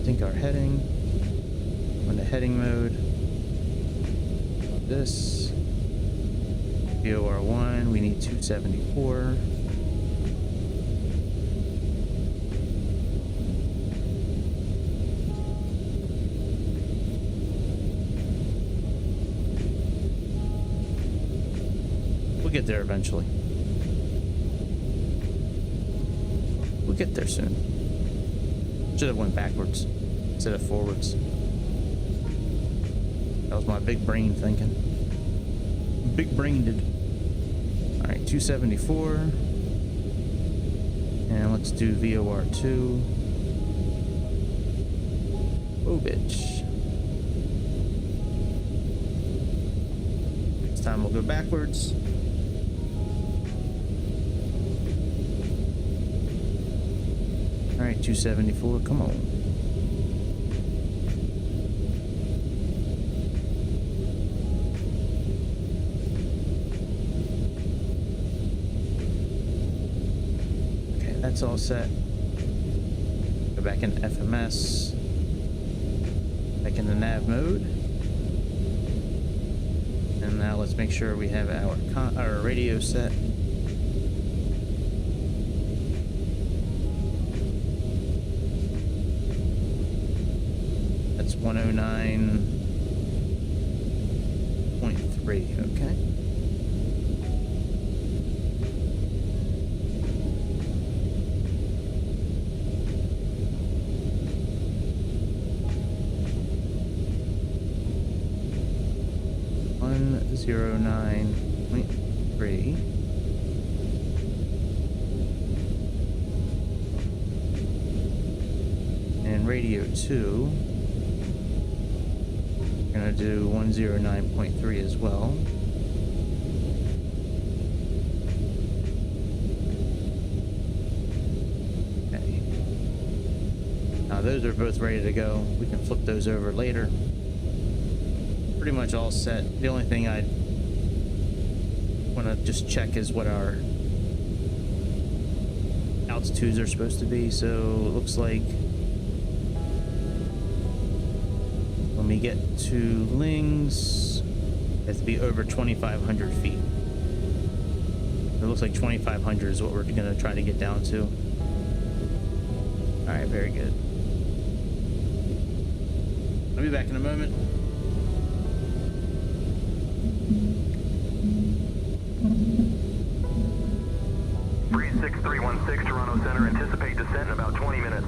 Sync our heading. Go into heading mode. This. VOR1, we need 274. We'll get there eventually. We'll get there soon. Should have went backwards instead of forwards. That was my big brain thinking. Big brained. Alright, 274. And let's do VOR2. Oh, bitch. This time we'll go backwards. Alright, 274, come on. Okay, that's all set. Go back into FMS. Back into nav mode. And now let's make sure we have our radio set. That's 109.3, okay. .3 and radio 2 we're gonna do 109.3 as well. Okay, now those are both ready to go. We can flip those over later. Pretty much all set. The only thing I want to just check is what our altitudes are supposed to be. So it looks like when we get to Lings, it has to be over 2,500 feet. It looks like 2,500 is what we're going to try to get down to. All right, very good. I'll be back in a moment. Breeze 6316, Toronto Center. Anticipate descent in about 20 minutes.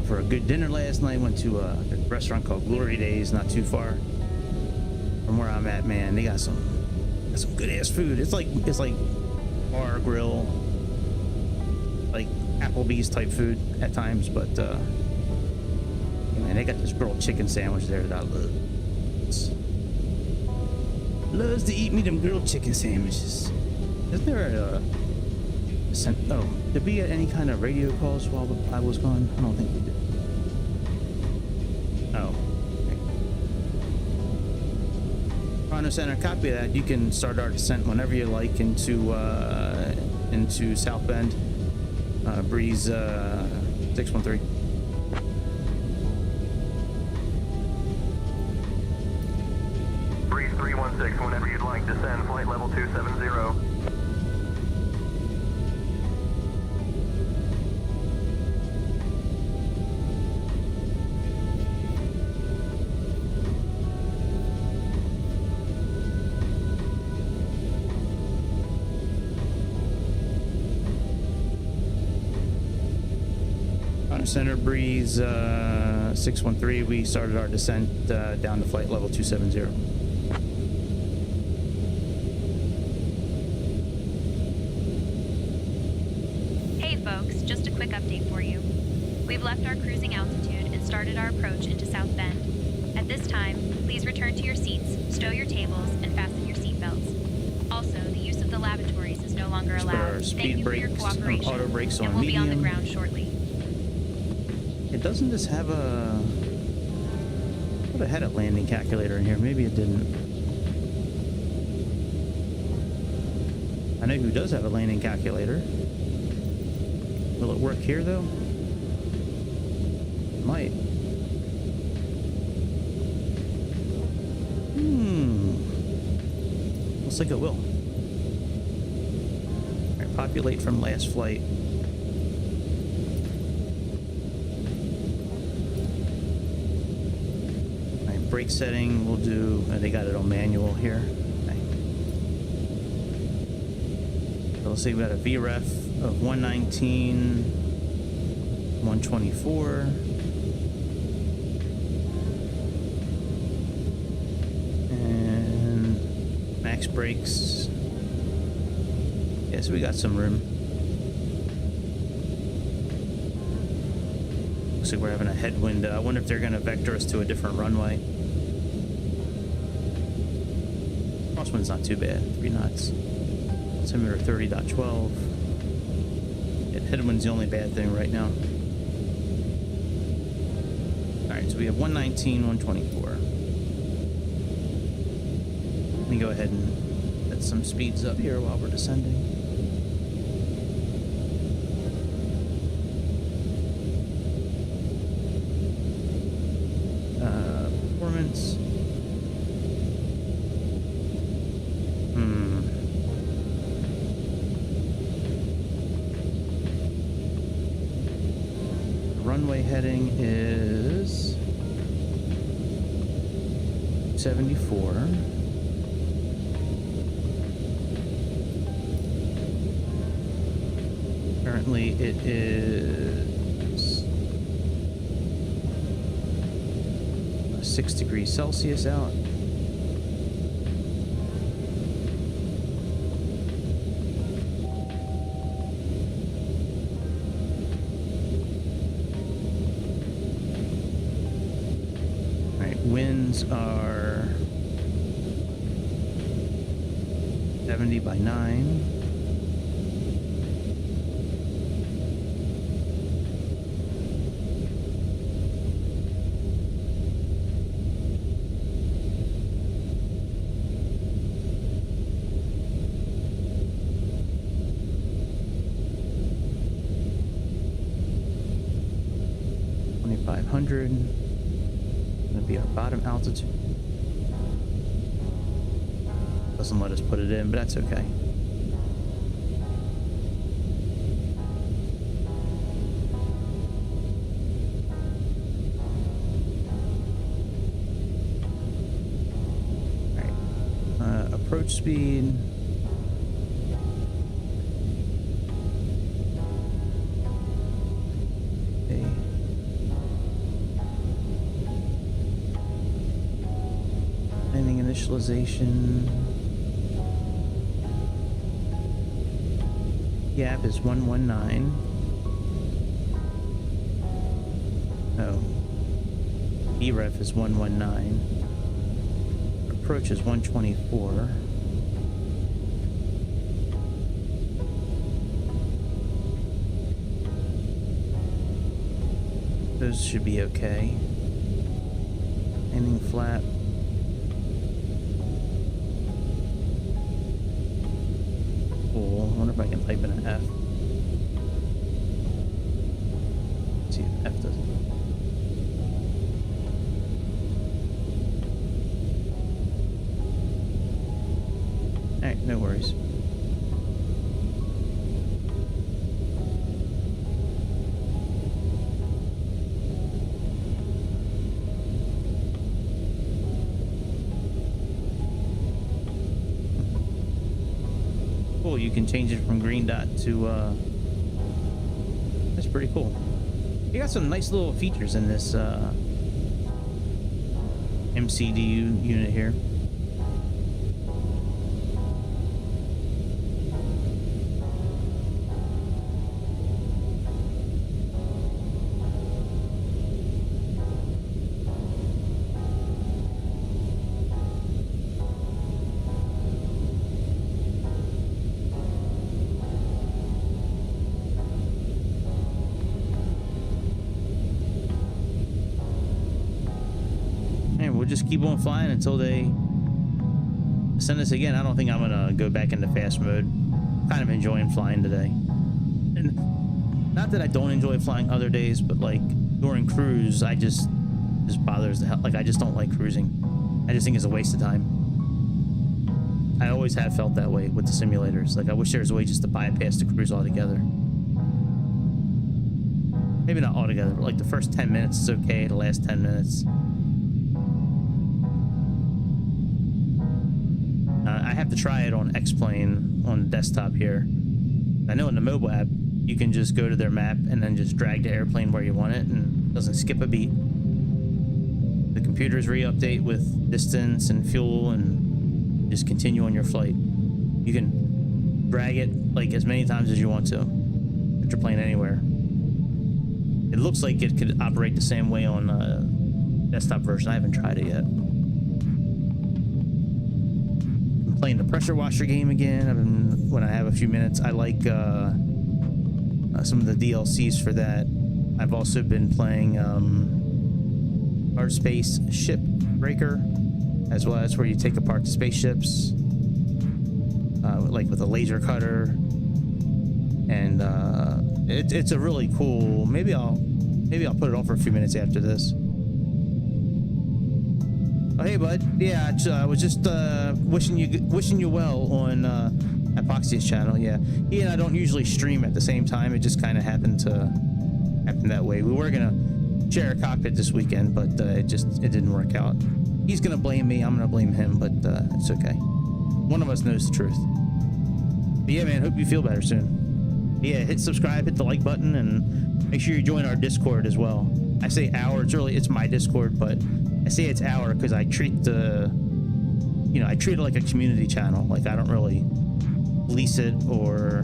for a good dinner last night. Went to a restaurant called Glory Days, not too far from where I'm at. Man, they got some good ass food. It's like bar grill, like Applebee's type food at times, but man, they got this grilled chicken sandwich there that I love. Loves to eat me them grilled chicken sandwiches. Is there did we get any kind of radio calls while I was gone? I don't think we did. Oh. Okay. Chrono Center, copy that. You can start our descent whenever you like into South Bend. Breeze 613. Breeze 316, whenever you'd like, descend flight level 270. Center, Breeze 613. We started our descent down to flight level 270. Hey folks, just a quick update for you. We've left our cruising altitude and started our approach into South Bend. At this time, please return to your seats, stow your tables, and fasten your seatbelts. Also, the use of the lavatories is no longer allowed. Thank you for your cooperation, auto brakes on and we'll be on the medium. ground shortly. It doesn't just have a... I thought it had a landing calculator in here. Maybe it didn't. I know who does have a landing calculator. Will it work here, though? It might. Looks like it will. All right, populate from last flight. Brake setting, we'll do, they got it on manual here. Okay. So let's see, we got a VREF of 119, 124. And max brakes. Yeah, so we got some room. Looks like we're having a headwind. I wonder if they're going to vector us to a different runway. Crosswind's not too bad, 3 knots. Altimeter 30.12. Yeah, headwind's the only bad thing right now. Alright, so we have 119, 124. Let me go ahead and set some speeds up here while we're descending. Performance. Runway heading is 74. Currently it is 6 degrees Celsius out. Winds are 70 by 9. Be our bottom altitude. Doesn't let us put it in, but that's okay. All right. Approach speed. Landing initialization. Gap is 119. Oh. BREF is 119. Approach is 124. Those should be okay. Landing flap. Cool. I wonder if I can type in an F. Let's see if F does it. Alright, no worries. Cool, you can change it from green dot to that's pretty cool. You got some nice little features in this MCDU unit here. Just keep on flying until they send us again. I don't think I'm gonna go back into fast mode. Kind of enjoying flying today, and not that I don't enjoy flying other days, but like during cruise, I just bothers the hell. Like I just don't like cruising. I just think it's a waste of time. I always have felt that way with the simulators. Like I wish there was a way just to bypass the cruise altogether. Maybe not altogether, but like the first 10 minutes is okay. The last 10 minutes. I have to try it on X-Plane on the desktop here. I know in the mobile app, you can just go to their map and then just drag the airplane where you want it and it doesn't skip a beat. The computers re-update with distance and fuel and just continue on your flight. You can drag it like as many times as you want to if you're playing anywhere. It looks like it could operate the same way on a desktop version. I haven't tried it yet. Playing the pressure washer game again. When I have a few minutes, I like some of the DLCs for that. I've also been playing Hard Space Ship Breaker, as well as where you take apart the spaceships, like with a laser cutter, and it's a really cool. Maybe I'll put it on for a few minutes after this. Oh, hey, bud. Yeah, I was just wishing you well on Epoxy's channel. Yeah, he and I don't usually stream at the same time. It just kind of happened that way. We were gonna share a cockpit this weekend, but it didn't work out. He's gonna blame me. I'm gonna blame him, but it's okay. One of us knows the truth. But yeah, man. Hope you feel better soon. Yeah, hit subscribe, hit the like button, and make sure you join our Discord as well. I say our. It's my Discord, but I say it's our because I treat it like a community channel. Like I don't really police it or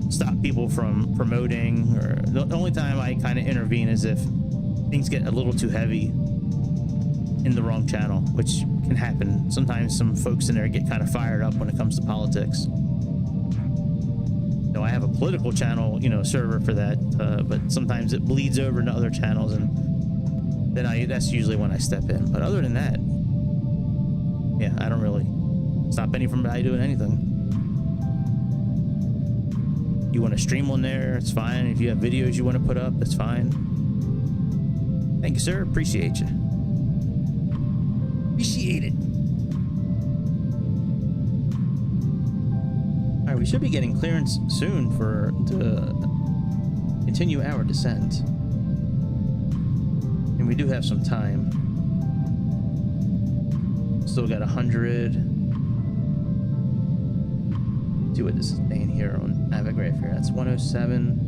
stop people from promoting, or the only time I kind of intervene is if things get a little too heavy in the wrong channel, which can happen. Sometimes some folks in there get kind of fired up when it comes to politics. So I have a political channel, server for that, but sometimes it bleeds over into other channels, and then that's usually when I step in. But other than that, yeah, I don't really stop anybody doing anything. You want to stream on there, it's fine. If you have videos you want to put up, that's fine. Thank you, sir. Appreciate you. Appreciate it. All right, we should be getting clearance soon to continue our descent. And we do have some time. Still got 100. See what this is saying here on Navigraph here. That's 107.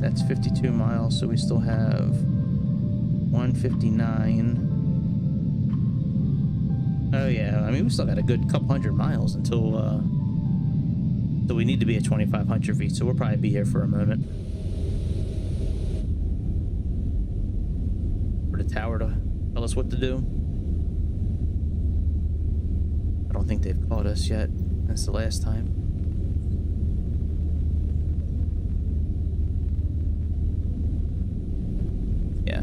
That's 52 miles, so we still have 159. Oh yeah, I mean, we still got a good couple hundred miles until we need to be at 2500 feet, so we'll probably be here for a moment. For the tower to tell us what to do. I don't think they've caught us yet. That's the last time. Yeah.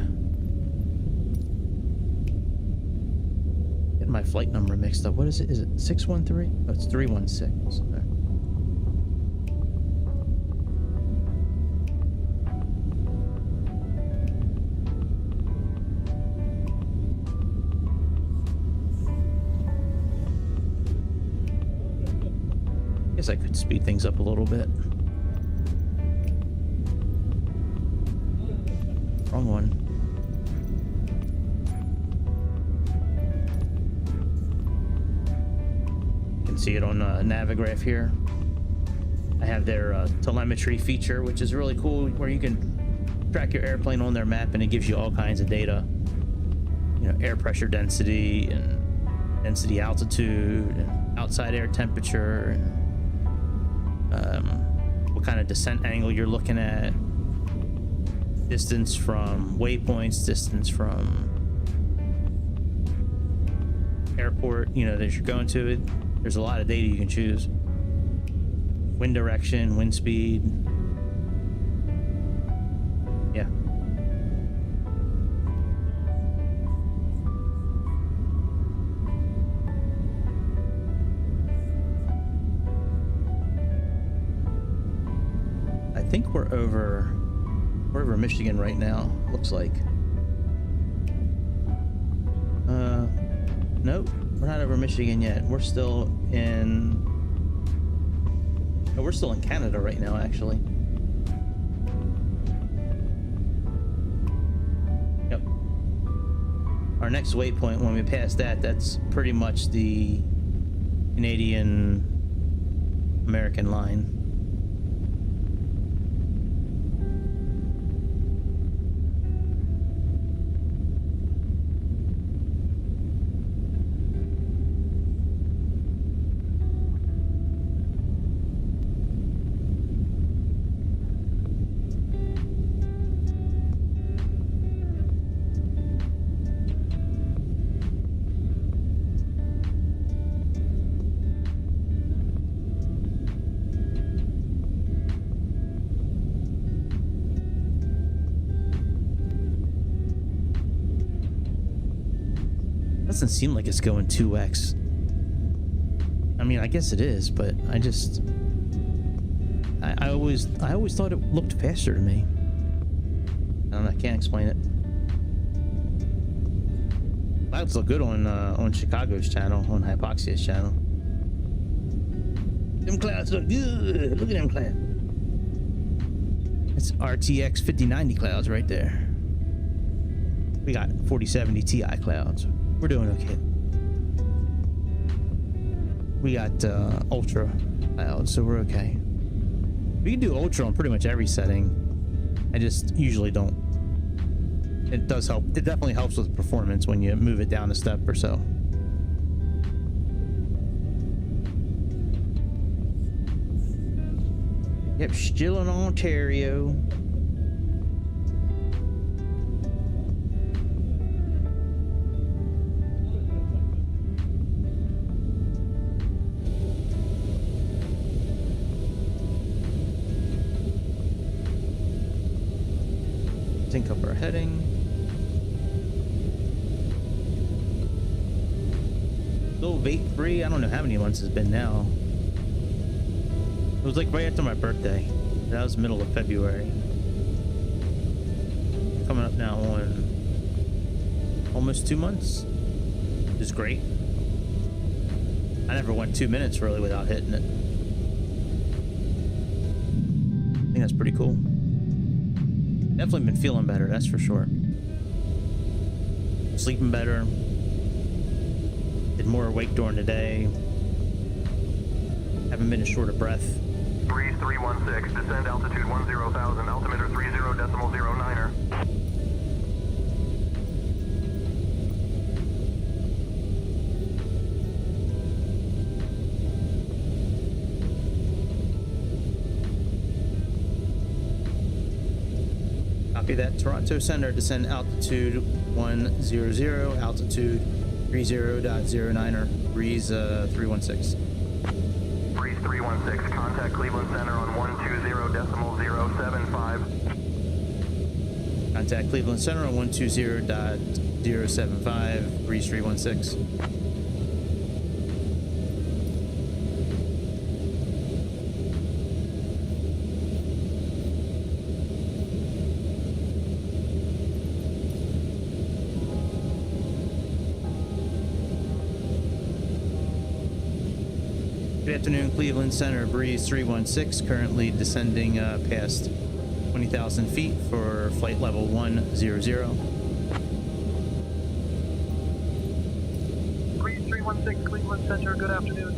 Getting my flight number mixed up. What is it? Is it 613? Oh, it's 316. Okay. Guess I could speed things up a little bit. Wrong one. You can see it on Navigraph here. I have their telemetry feature, which is really cool, where you can track your airplane on their map and it gives you all kinds of data. You know, air pressure density and density altitude and outside air temperature and what kind of descent angle you're looking at, distance from waypoints, distance from airport, you know, that you're going to. There's a lot of data you can choose. Wind direction, wind speed. Yeah. I think we're over Michigan right now, looks like. Nope, we're not over Michigan yet. We're still in Canada right now, actually. Yep. Our next waypoint, when we pass that, that's pretty much the Canadian American line. Doesn't seem like it's going 2x. I mean, I guess it is, but I always thought it looked faster to me. I don't know, I can't explain it. Clouds look good on Chicago's channel, on Hypoxia's channel. Them clouds look good. Look at them clouds. It's RTX 5090 clouds right there. We got 4070 Ti clouds. We're doing okay. We got ultra clouds, so we're okay. We can do ultra on pretty much every setting. I just usually don't. It does help. It definitely helps with performance when you move it down a step or so. Yep, still in Ontario. Sync up our heading. Still vape free. I don't know how many months it's been now. It was like right after my birthday. That was middle of February. Coming up now on almost 2 months, which is great. I never went 2 minutes really without hitting it. I think that's pretty cool. Definitely been feeling better, that's for sure. Sleeping better. Did more awake during the day. Haven't been as short of breath. Breeze 316, descend altitude 10,000, altimeter 30.09er. Copy that. Toronto Center, descend altitude 100, altitude 30.09er, Breeze 316. Breeze 316, contact Cleveland Center on 120.075. Contact Cleveland Center on 120.075, Breeze 316. Good afternoon, Cleveland Center, Breeze 316, currently descending past 20,000 feet for flight level 100. Breeze 316, Cleveland Center, good afternoon.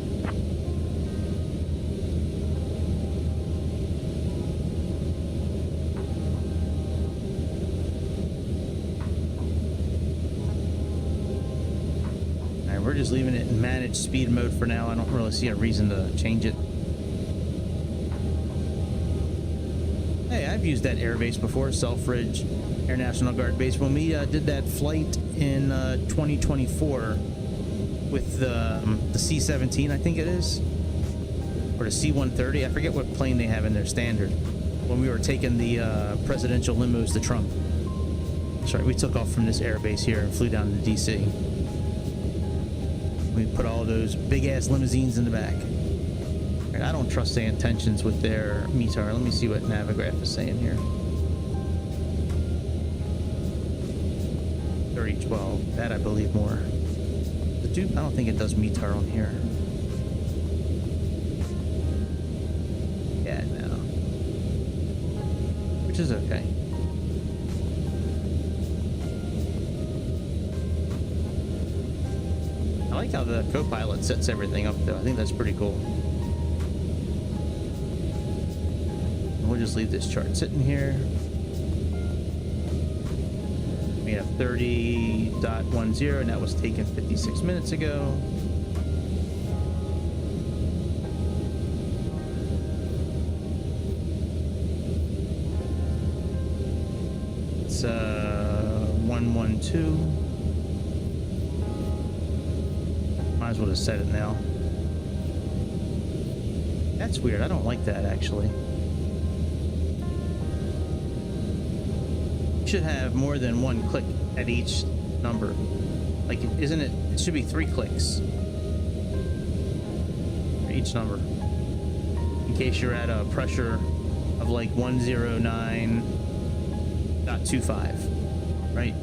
We're just leaving it in managed speed mode for now. I don't really see a reason to change it. Hey, I've used that air base before, Selfridge Air National Guard Base. When we did that flight in 2024 with the C-17, I think it is, or the C-130. I forget what plane they have in their standard. When we were taking the presidential limos to Trump. That's right, we took off from this air base here and flew down to D.C. We put all those big-ass limousines in the back. I don't trust Sayintentions with their METAR. Let me see what Navigraph is saying here. 3012. That I believe more. The Duke, I don't think it does METAR on here. Yeah, no. Which is okay. I like how the co-pilot sets everything up, though. I think that's pretty cool. And we'll just leave this chart sitting here. We have 30.10, and that was taken 56 minutes ago. It's 112. Might as well just set it now. That's weird. I don't like that, actually. You should have more than one click at each number. Like, isn't it? It should be 3 clicks for each number. In case you're at a pressure of like 109.25, right?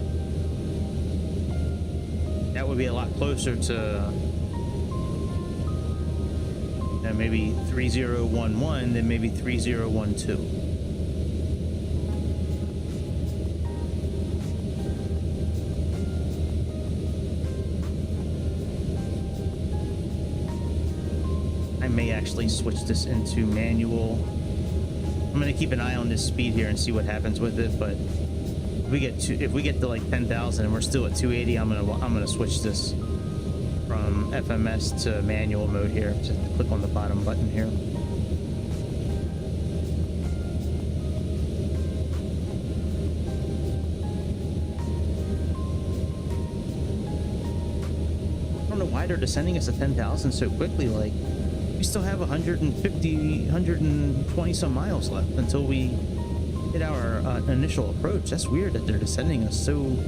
That would be a lot closer to maybe 3011 than maybe 3012. I may actually switch this into manual. I'm gonna keep an eye on this speed here and see what happens with it, but if we get to like 10,000 and we're still at 280, I'm gonna switch this from FMS to manual mode here. Just click on the bottom button here. I don't know why they're descending us to 10,000 so quickly. Like, we still have 120 some miles left until we hit our initial approach. That's weird that they're descending us so...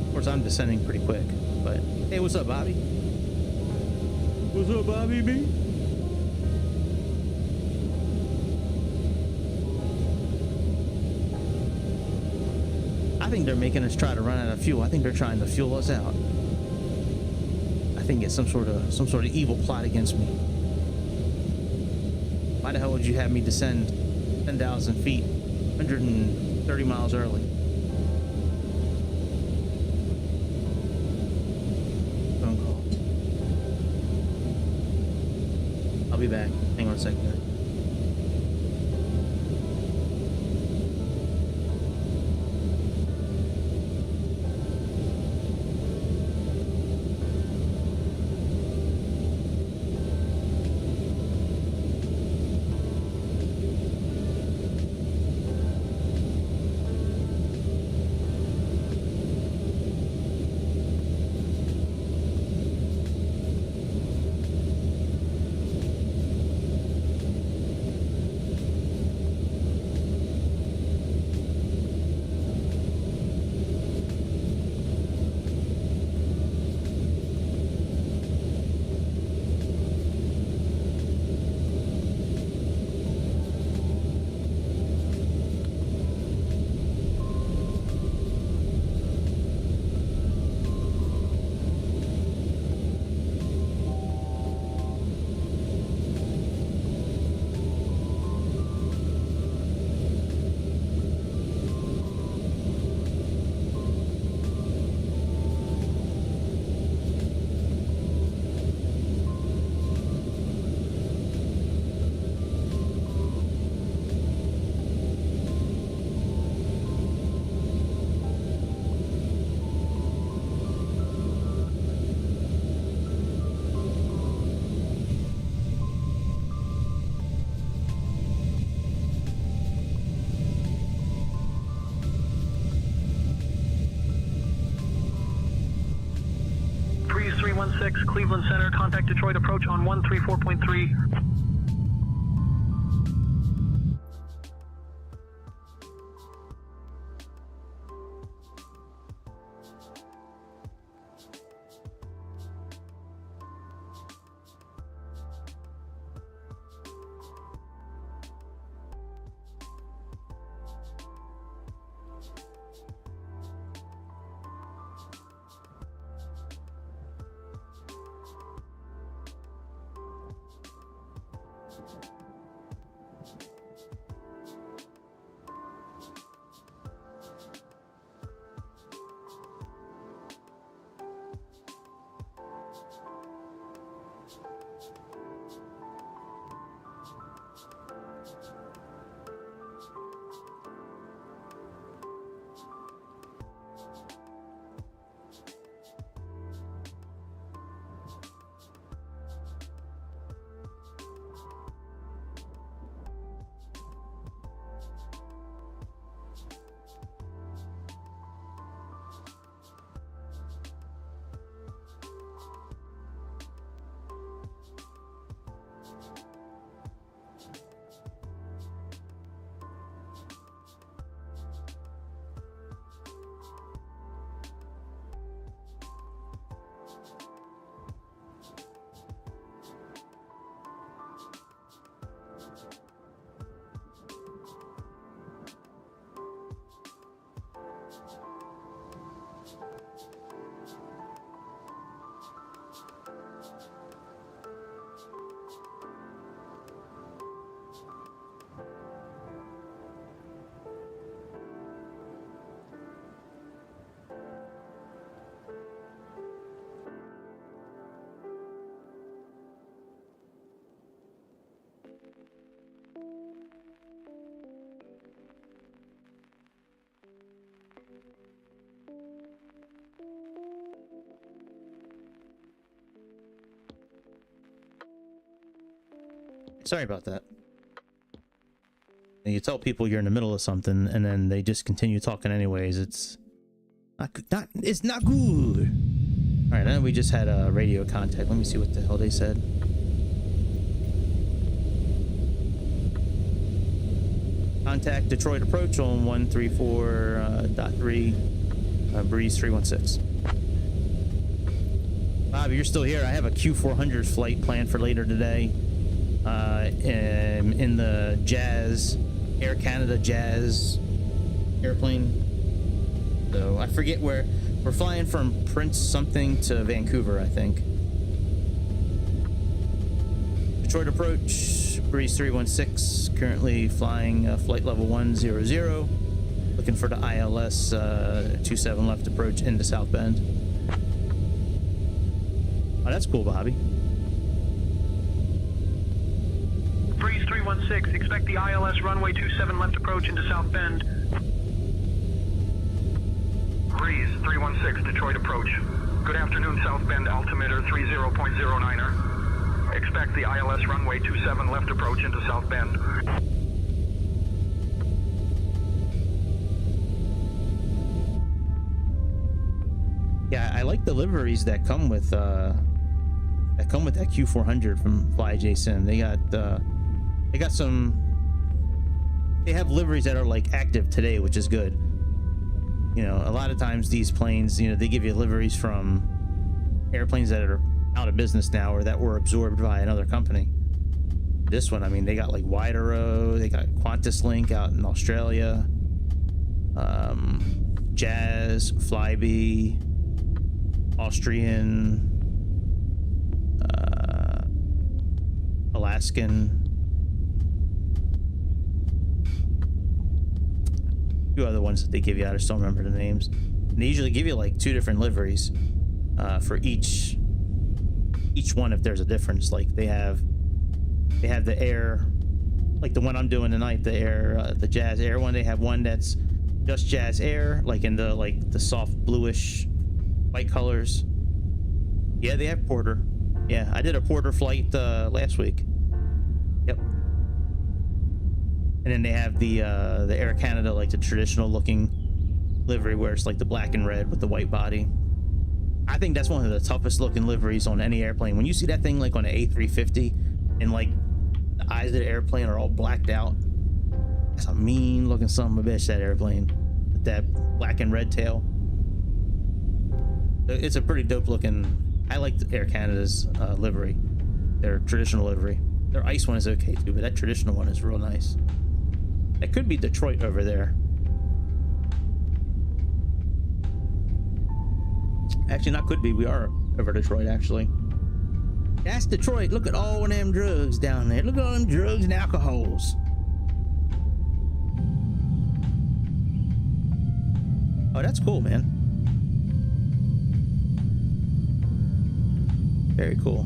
Of course, I'm descending pretty quick, but... Hey, what's up, Bobby? What's up, Bobby B? I think they're making us try to run out of fuel. I think they're trying to fuel us out. I think it's some sort of evil plot against me. Why the hell would you have me descend 10,000 feet, 130 miles early? Phone call. be back. Hang on a second, guys. Cleveland Center, contact Detroit approach on 134.3. Sorry about that. You tell people you're in the middle of something and then they just continue talking anyways. It's not good. All right, then we just had a radio contact. Let me see what the hell they said. Contact Detroit approach on 134.3 Breeze 316. Bob, you're still here. I have a Q400 flight planned for later today. In the Jazz, Air Canada Jazz airplane. So I forget where we're flying from. Prince something to Vancouver, I think. Detroit approach, Breeze 316, currently flying flight level 100, looking for the ILS 27 left approach into South Bend. Oh, that's cool, Bobby. 316, expect the ILS runway 27 left approach into South Bend. Breeze 316, Detroit approach. Good afternoon, South Bend altimeter 30.09er. Expect the ILS runway 27 left approach into South Bend. Yeah, I like the liveries that come with that Q400 from FlyJSim. They got some. They have liveries that are like active today, which is good. You know, a lot of times these planes, you know, they give you liveries from airplanes that are out of business now or that were absorbed by another company. This one, I mean, they got like Widero, they got Qantas Link out in Australia, Jazz, Flybe, Austrian, Alaskan, a few other ones that they give you. I just don't remember the names. And they usually give you like 2 different liveries for each one if there's a difference. Like they have the Air, like the one I'm doing tonight, the Air, the Jazz Air one. They have one that's just Jazz Air, like in the soft bluish white colors. Yeah, they have Porter. Yeah, I did a Porter flight last week. Yep. And then they have the Air Canada, like the traditional looking livery where it's like the black and red with the white body. I think that's one of the toughest looking liveries on any airplane. When you see that thing like on an A350 and like the eyes of the airplane are all blacked out, that's a mean looking son of a bitch, that airplane with that black and red tail. It's a pretty dope looking. I like the Air Canada's livery, their traditional livery. Their ice one is okay too, but that traditional one is real nice. That could be Detroit over there. Actually, not could be. We are over Detroit, actually. That's Detroit. Look at all of them drugs down there. Look at all them drugs and alcohols. Oh, that's cool, man. Very cool.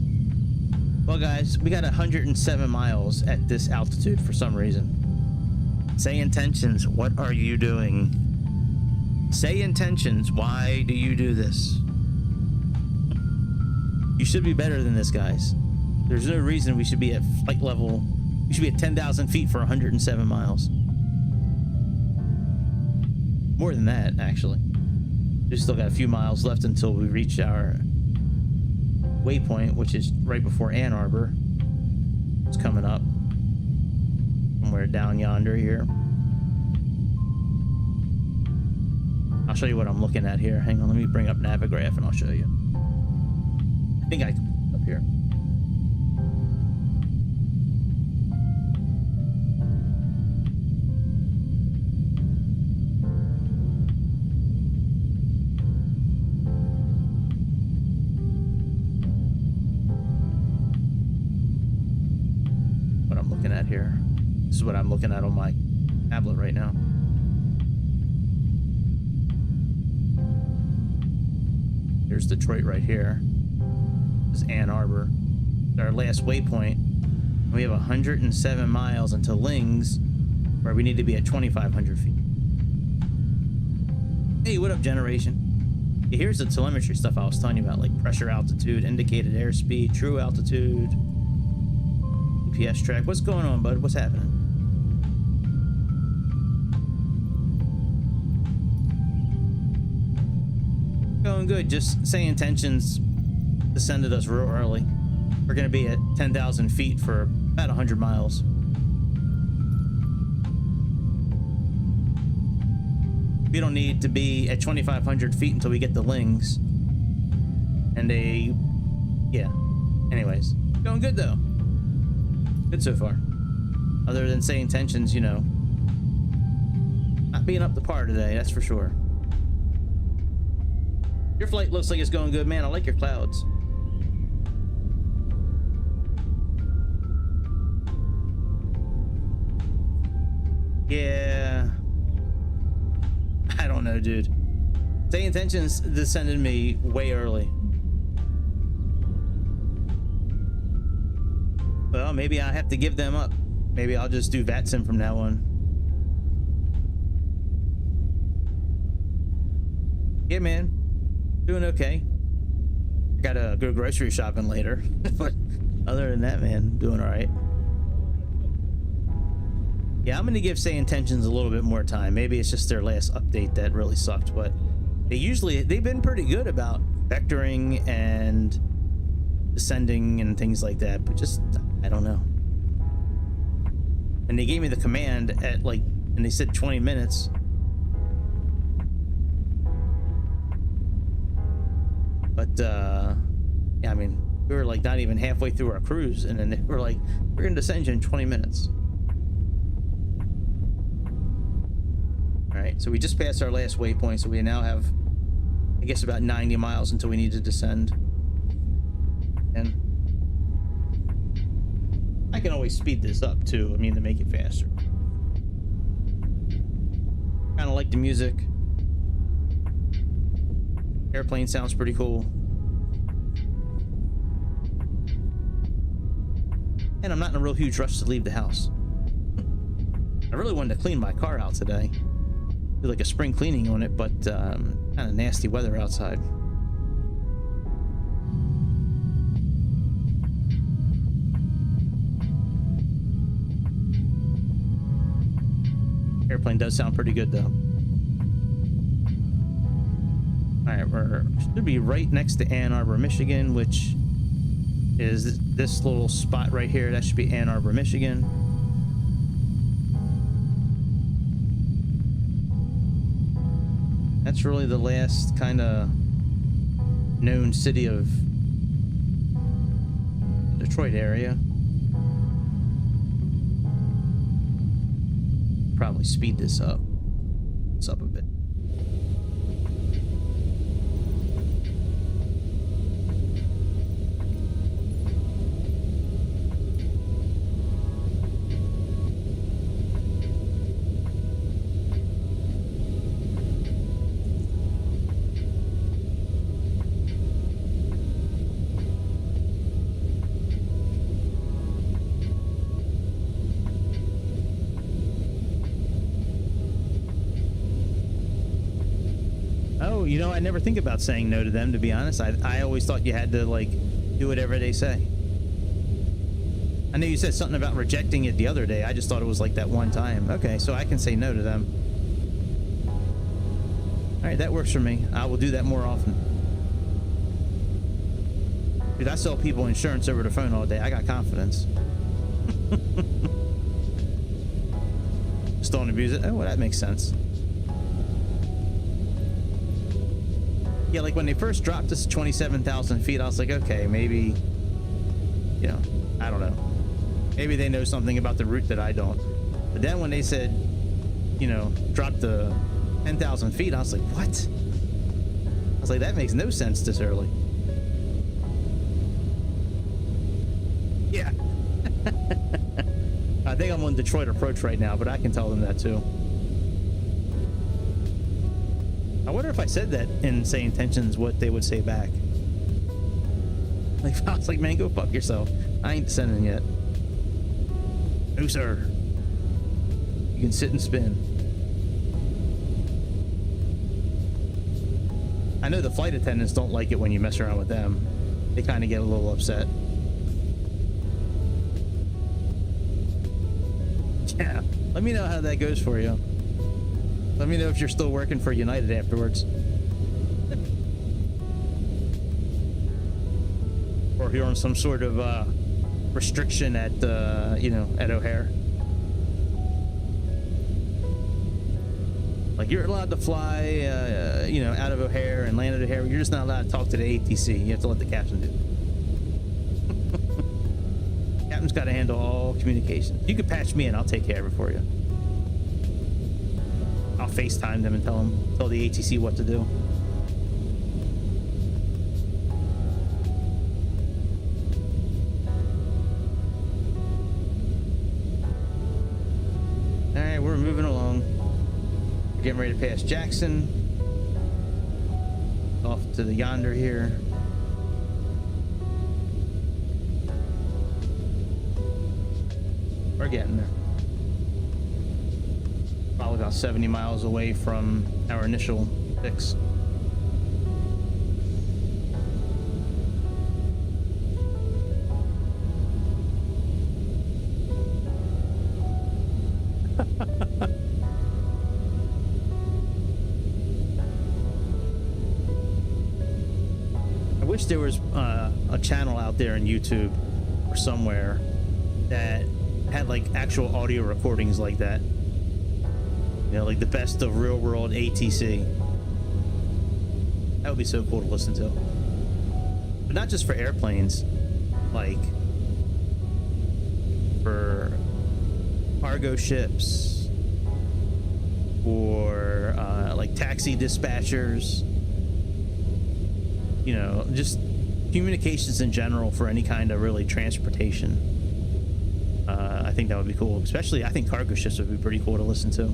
Well, guys, we got 107 miles at this altitude for some reason. Sayintentions, what are you doing? Sayintentions, why do you do this? You should be better than this, guys. There's no reason we should be at flight level. We should be at 10,000 feet for 107 miles. More than that, actually. We've still got a few miles left until we reach our waypoint, which is right before Ann Arbor. It's coming up somewhere down yonder here. I'll show you what I'm looking at here. Hang on, let me bring up Navigraph and I'll show you. I think I can up here. Here. This is what I'm looking at on my tablet right now. Here's Detroit right here. This is Ann Arbor. Our last waypoint. We have 107 miles until Lings, where we need to be at 2,500 feet. Hey, what up, generation? Yeah, here's the telemetry stuff I was telling you about, like pressure, altitude, indicated airspeed, true altitude, GPS track. What's going on, bud? What's happening? Going good. Just Sayintentions descended us real early. We're going to be at 10,000 feet for about 100 miles. We don't need to be at 2,500 feet until we get the Lings. And yeah. Anyways, going good though. Good so far. Other than Sayintentions, you know, not being up to par today, that's for sure. Your flight looks like it's going good, man. I like your clouds. Yeah. I don't know, dude. Sayintentions descended me way early. Well, maybe I have to give them up. Maybe I'll just do VATSIM from now on. Yeah, man. Doing okay. I gotta go grocery shopping later. But other than that, man, doing all right. Yeah, I'm gonna give Sayintentions a little bit more time. Maybe it's just their last update that really sucked, but they've been pretty good about vectoring and descending and things like that, but just I don't know. And they gave me the command at like, and they said 20 minutes. But yeah, I mean, we were like not even halfway through our cruise, and then they were like, we're gonna descend you in 20 minutes. All right, so we just passed our last waypoint, so we now have, I guess, about 90 miles until we need to descend. And I can always speed this up too, I mean, to make it faster. Kind of like the music. Airplane sounds pretty cool. And I'm not in a real huge rush to leave the house. I really wanted to clean my car out today. Do like a spring cleaning on it, but kind of nasty weather outside. Airplane does sound pretty good though. All right, we're should be right next to Ann Arbor, Michigan, which is this little spot right here. That should be Ann Arbor, Michigan. That's really the last kind of known city of Detroit area. Probably speed this up. It's up a bit. You know, I never think about saying no to them, to be honest. I always thought you had to, like, do whatever they say. I know you said something about rejecting it the other day. I just thought it was like that one time. Okay, so I can say no to them. All right, that works for me. I will do that more often. Dude, I sell people insurance over the phone all day. I got confidence. Just don't abuse it. Oh, well, that makes sense. Yeah, like when they first dropped us 27,000 feet, I was like, okay, maybe, you know, I don't know. Maybe they know something about the route that I don't. But then when they said, you know, drop to 10,000 feet, I was like, what? I was like, that makes no sense this early. Yeah. I think I'm on Detroit approach right now, but I can tell them that too. I wonder if I said that in Sayintentions, what they would say back. Like, I was like, man, go fuck yourself. I ain't descending yet. No, sir. You can sit and spin. I know the flight attendants don't like it when you mess around with them. They kind of get a little upset. Yeah. Let me know how that goes for you. Let me know if you're still working for United afterwards. Or if you're on some sort of restriction at, you know, at O'Hare. Like, you're allowed to fly, you know, out of O'Hare and land at O'Hare. You're just not allowed to talk to the ATC. You have to let the captain do it. Captain's got to handle all communication. You can patch me in. I'll take care of it for you. I'll FaceTime them and tell the ATC what to do. All right, we're moving along. We're getting ready to pass Jackson. Off to the yonder here. We're getting there. Probably about 70 miles away from our initial fix. I wish there was a channel out there on YouTube or somewhere that had like actual audio recordings like that. You know, like the best of real world ATC. That would be so cool to listen to. But not just for airplanes, like for cargo ships or like taxi dispatchers, you know, just communications in general for any kind of really transportation. I think that would be cool. Especially, I think cargo ships would be pretty cool to listen to.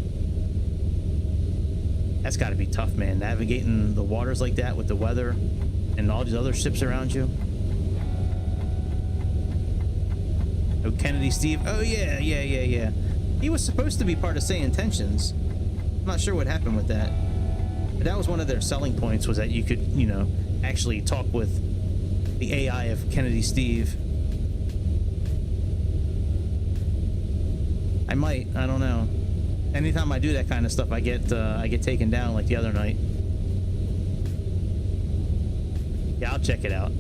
That's got to be tough, man. Navigating the waters like that with the weather and all these other ships around you. Oh, Kennedy Steve. Oh, yeah. He was supposed to be part of Sayintentions. I'm not sure what happened with that. But that was one of their selling points, was that you could, you know, actually talk with the AI of Kennedy Steve. I might. I don't know. Anytime I do that kind of stuff, I get taken down, like the other night. Yeah, I'll check it out.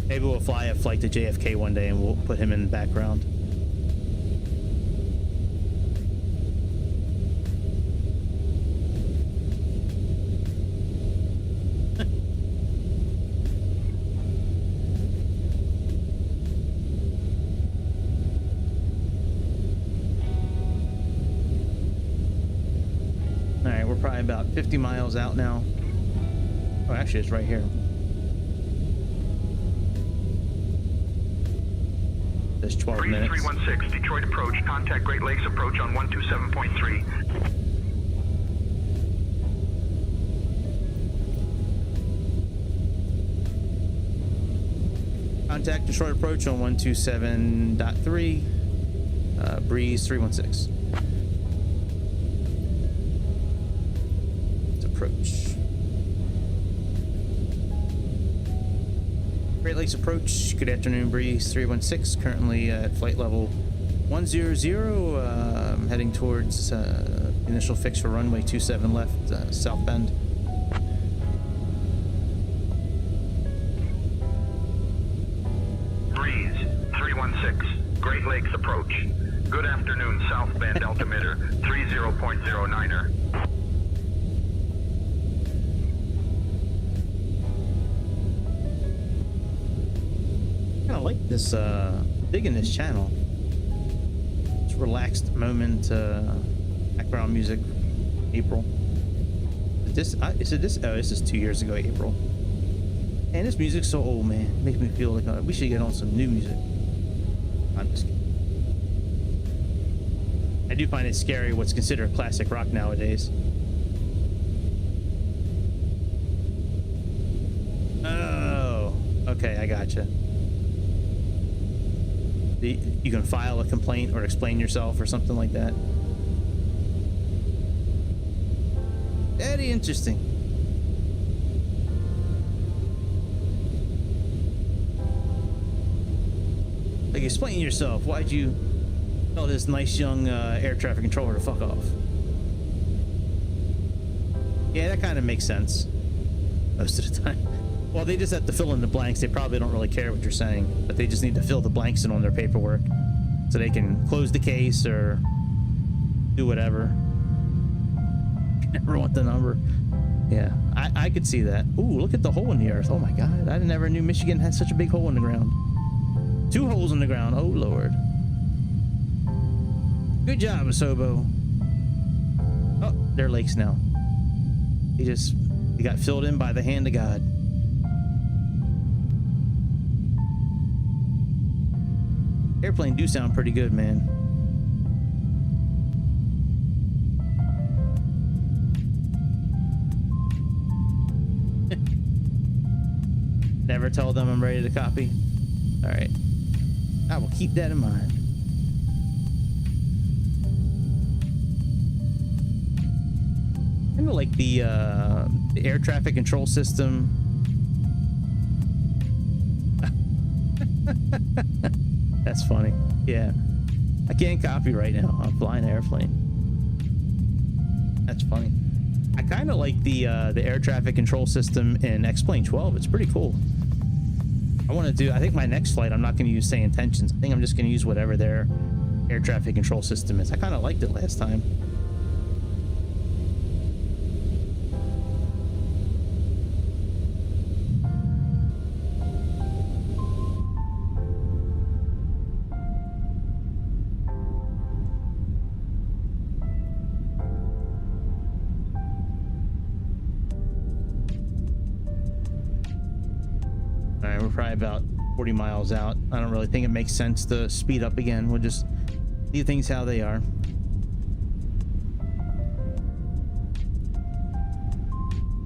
Maybe we'll fly a flight to JFK one day and we'll put him in the background. Probably about 50 miles out now. Oh, actually, it's right here. There's 12 Breeze minutes. 316, Detroit approach. Contact Great Lakes approach on 127.3. Contact Detroit approach on 127.3. Breeze 316. Approach. Great Lakes approach. Good afternoon, Breeze 316. Currently at flight level 100. Heading towards initial fix for runway 27 left, South Bend. Breeze 316. Great Lakes approach. Good afternoon, South Bend altimeter 30.09er. I like this, digging this channel. It's relaxed moment, background music, April. This is 2 years ago, April. And this music's so old, man. It makes me feel like we should get on some new music. I'm just kidding. I do find it scary what's considered classic rock nowadays. Oh, okay, I gotcha. You can file a complaint or explain yourself or something like that. Very interesting. Like, explain yourself. Why'd you tell this nice young air traffic controller to fuck off? Yeah, that kind of makes sense most of the time. Well, they just have to fill in the blanks. They probably don't really care what you're saying, but they just need to fill the blanks in on their paperwork so they can close the case or do whatever. Never want the number. Yeah, I could see that. Ooh, look at the hole in the earth. Oh my God, I never knew Michigan had such a big hole in the ground. 2 holes in the ground. Oh Lord. Good job, Asobo. Oh, they're lakes now. They got filled in by the hand of God. Airplane do sound pretty good, man. Never tell them I'm ready to copy. All right, I will keep that in mind. kind of like the air traffic control system. That's funny. Yeah, I can't copy right now. I'm flying an airplane. That's funny. I kind of like the air traffic control system in X-Plane 12. It's pretty cool. I want to do. I think my next flight, I'm not going to use Sayintentions. I think I'm just going to use whatever their air traffic control system is. I kind of liked it last time. Probably about 40 miles out. I don't really think it makes sense to speed up again. We'll just leave things how they are.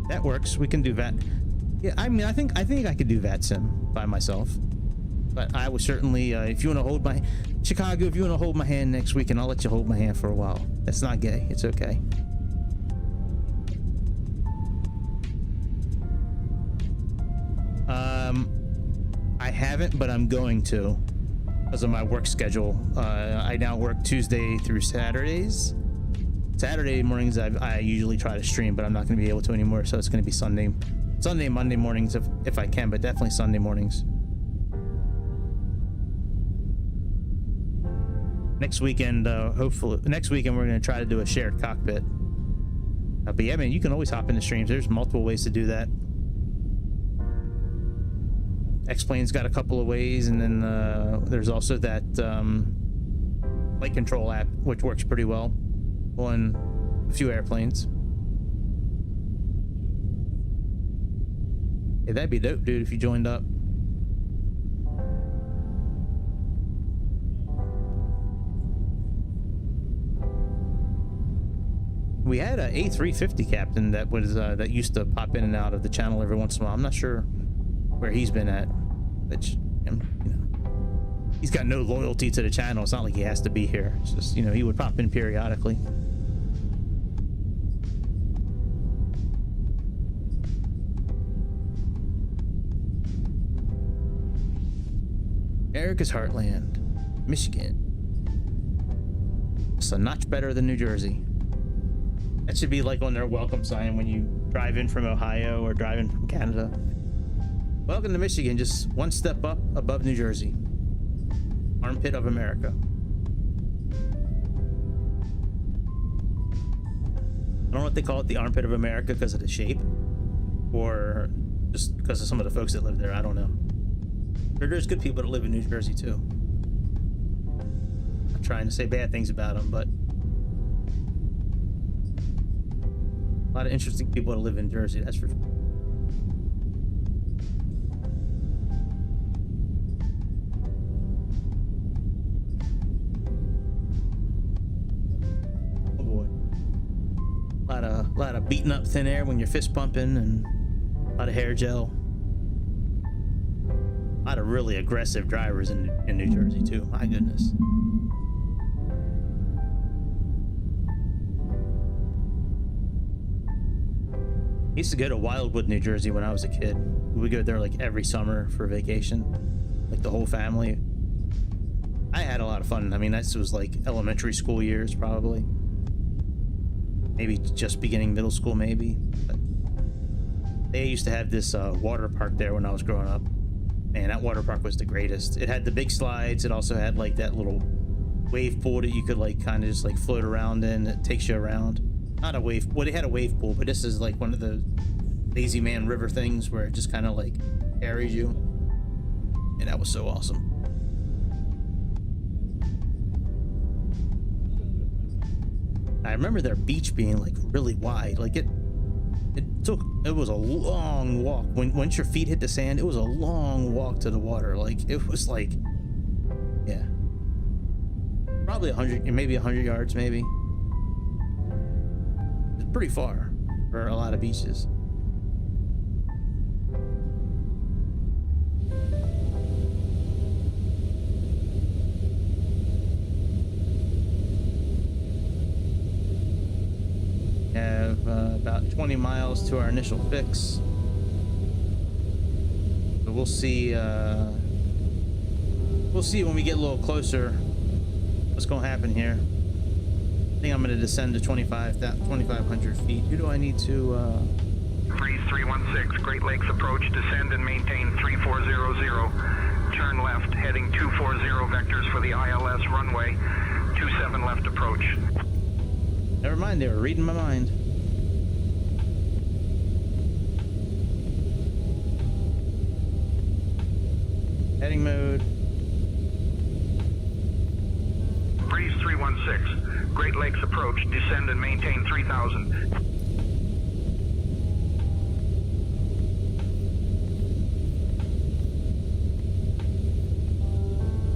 That works. We can do that. Yeah, I mean, I think I could do VATSIM by myself. But I would certainly, if you want to hold my Chicago, if you want to hold my hand next week, and I'll let you hold my hand for a while. That's not gay. It's okay. I haven't, but I'm going to because of my work schedule. I now work Tuesday through Saturdays. Saturday mornings I usually try to stream, but I'm not going to be able to anymore, so it's going to be Sunday, Monday mornings if I can, but definitely Sunday mornings. Next weekend, hopefully next weekend we're going to try to do a shared cockpit. But yeah, man, you can always hop into streams. There's multiple ways to do that. X-Plane's got a couple of ways, and then there's also that flight control app, which works pretty well on a few airplanes. Hey, that'd be dope, dude, if you joined up. We had a A350 captain that was that used to pop in and out of the channel every once in a while. I'm not sure where he's been at, which, you know, he's got no loyalty to the channel. It's not like he has to be here. It's just, you know, he would pop in periodically. America's Heartland, Michigan. It's a notch better than New Jersey. That should be like on their welcome sign when you drive in from Ohio or drive in from Canada. Welcome to Michigan, just one step up above New Jersey. Armpit of America. I don't know what they call it, the armpit of America, because of the shape, or just because of some of the folks that live there. I don't know. But there's good people that live in New Jersey too. I'm not trying to say bad things about them, but a lot of interesting people that live in Jersey, that's for sure. A lot of beating up thin air when you're fist pumping, and a lot of hair gel. A lot of really aggressive drivers in New Jersey too. My goodness. I used to go to Wildwood, New Jersey when I was a kid. We would go there like every summer for vacation, like the whole family. I had a lot of fun. I mean, this was like elementary school years, probably. Maybe just beginning middle school, maybe. But they used to have this water park there when I was growing up. Man, that water park was the greatest. It had the big slides. It also had like that little wave pool that you could like kind of just like float around in. It takes you around. Not a wave. Well, they had a wave pool, but this is like one of the Lazy Man River things where it just kind of like carries you. And that was so awesome. I remember their beach being like really wide. Like it was a long walk. Once your feet hit the sand, it was a long walk to the water. Like it was like, yeah, probably 100, maybe 100 yards, maybe. It's pretty far for a lot of beaches. have about 20 miles to our initial fix. So we'll see. We'll see when we get a little closer what's going to happen here. I think I'm going to descend to 2,500 feet. Who do I need to? Breeze 316, Great Lakes approach, descend and maintain 3400. Turn left, heading 240 vectors for the ILS runway, 27 left approach. Never mind, they were reading my mind. Heading mode. Breeze 316, Great Lakes approach, descend and maintain 3000.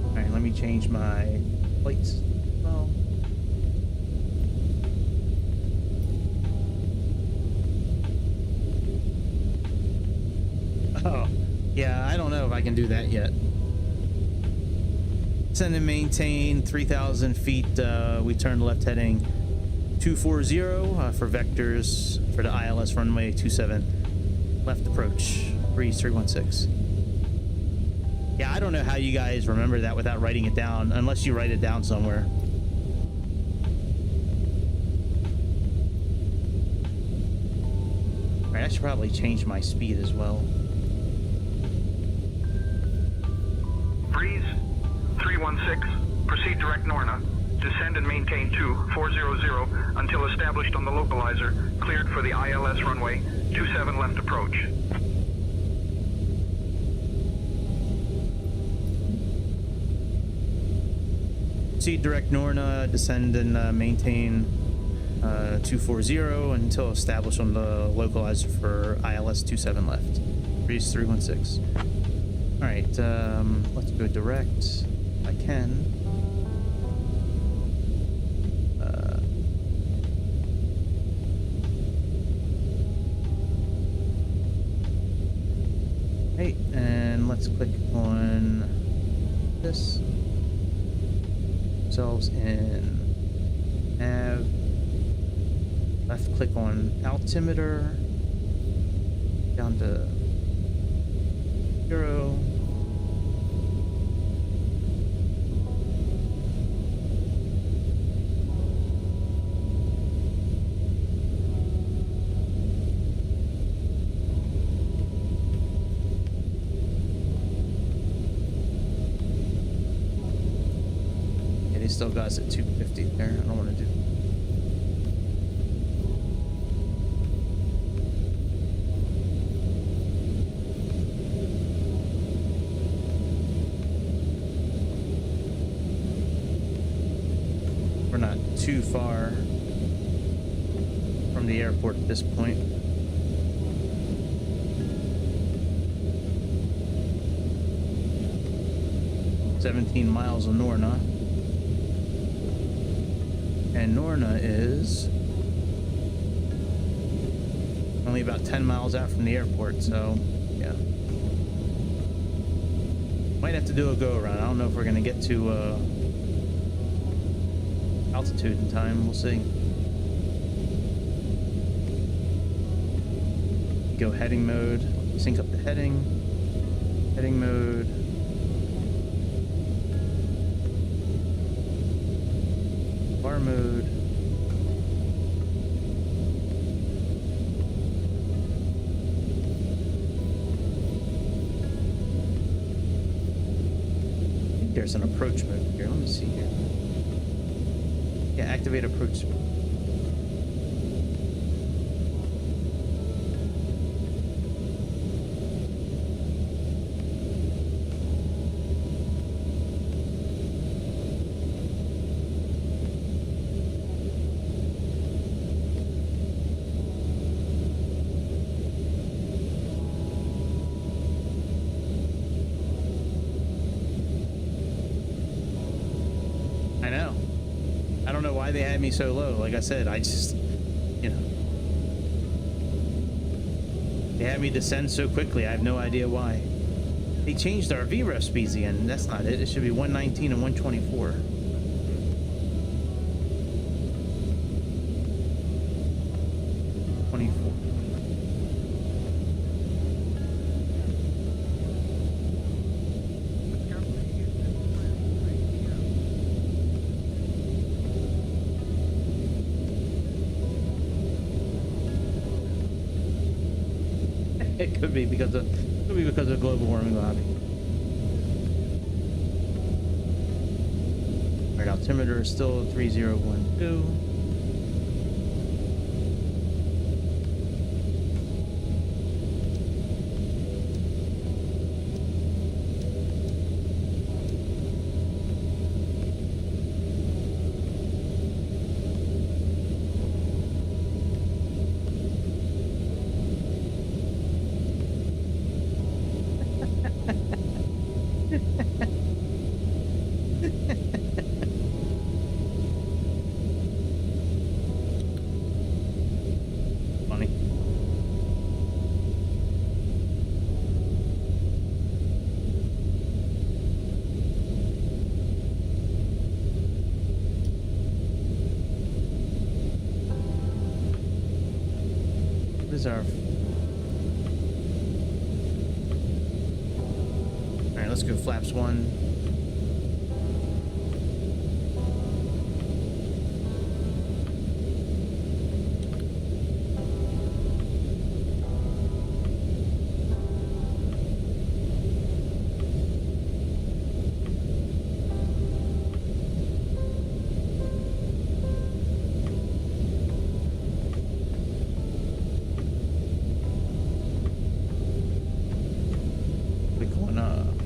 Alright, let me change my plates. Well, oh, yeah, I don't know if I can do that yet. Send and maintain 3,000 feet. We turn left heading 240 for vectors for the ILS runway 27. Left approach, Breeze 316. Yeah, I don't know how you guys remember that without writing it down, unless you write it down somewhere. All right, I should probably change my speed as well. Breeze 316, proceed direct Norna, descend and maintain 2400 until established on the localizer, cleared for the ILS runway, 27 left approach. Proceed direct Norna, descend and maintain 240 until established on the localizer for ILS 27 left. Breeze 316. All right, let's go direct. If I can. Hey, and let's click on this. Ourselves in nav. Left click on altimeter. Down to 0. Still got us at 250 there. I don't want to do. We're not too far from the airport at this point. $17 miles of Norna. And Norna is only about 10 miles out from the airport, so yeah. Might have to do a go around. I don't know if we're gonna get to altitude in time. We'll see. Go heading mode. Sync up the heading. Heading mode. Bar mode. I think there's an approach mode here. Let me see here. Yeah, activate approach mode. They had me so low. Like I said, I just, you know, they had me descend so quickly. I have no idea why. They changed our VREF speeds again. That's not it. It should be 119 and 124. It could be because of global warming, Bobby. All right, altimeter is still 3012. Funny. What is our... All right, let's go flaps 1.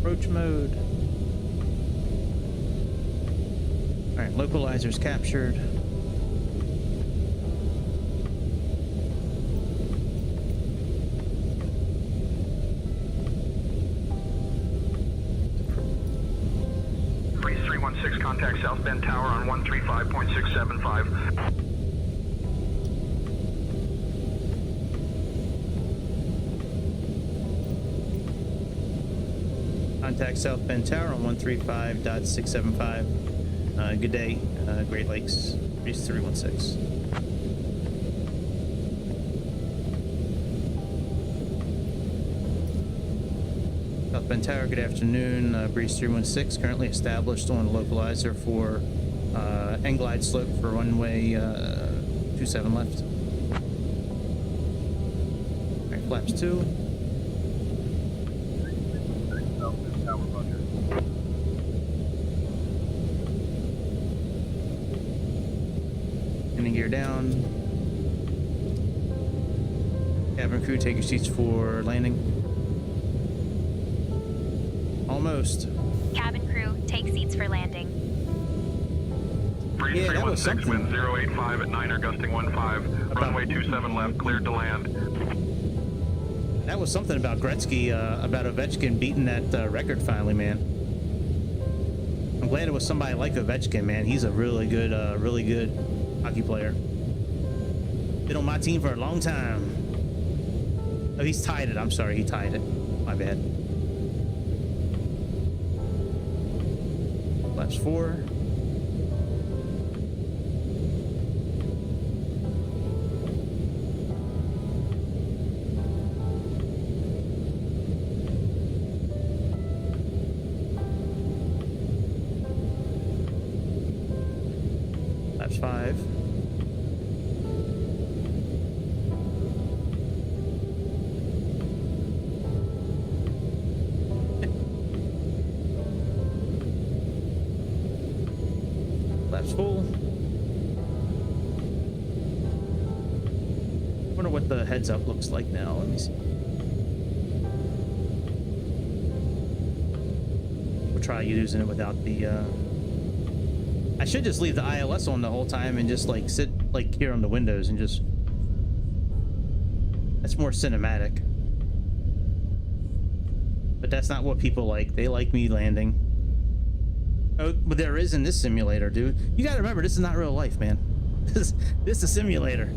Approach mode. All right, localizers captured. Breeze 316, contact South Bend Tower on 135.675. Contact South Bend Tower on 135.675. Good day, Great Lakes, Breeze 316. South Bend Tower, good afternoon. Breeze 316, currently established on the localizer for end glide slope for runway 27 left. All right, flaps 2. Landing gear down. Cabin crew, take your seats for landing. Almost. Cabin crew, take seats for landing. Breeze Yeah, that was 316, something. wind 085 at 9er, gusting 15. Runway 27 left, cleared to land. That was something about Gretzky, about Ovechkin beating that record finally, man. I'm glad it was somebody like Ovechkin, man. He's a really good hockey player. Been on my team for a long time. Oh, he's tied it. I'm sorry, he tied it. My bad. Flaps 4. Flaps 5. Flaps full. Wonder what the heads up looks like now. Let me see. We'll try using it without the I should just leave the ILS on the whole time and just like sit like here on the windows and just, that's more cinematic. But that's not what people like. They like me landing. Oh, but there is in this simulator, dude. You gotta remember, this is not real life, man. This is a simulator.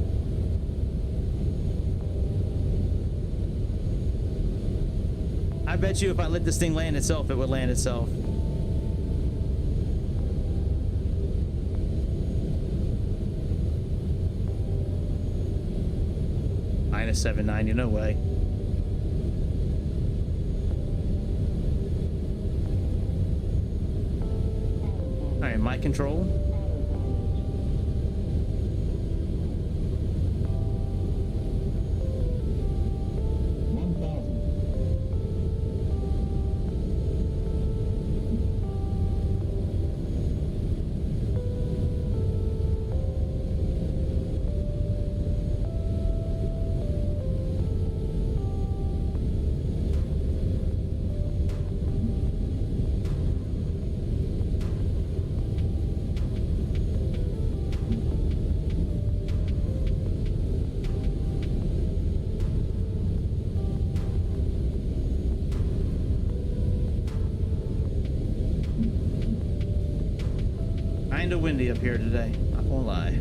I bet you if I let this thing land itself, it would land itself. Minus 790, no way. All right, mic control. kind of windy up here today. Not gonna lie.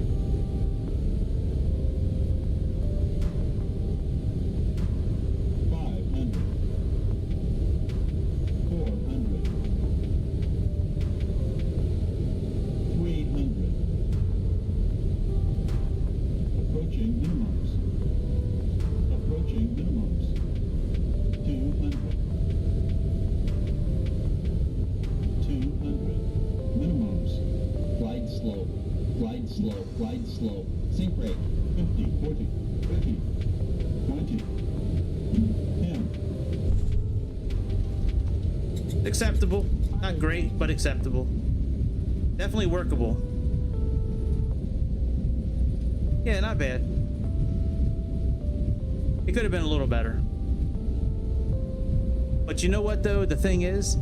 Glide slow. Sync rate. 50, 40, 30, 20, 10. Acceptable. Not great, but acceptable. Definitely workable. Yeah, not bad. It could have been a little better. But you know what, though? The thing is,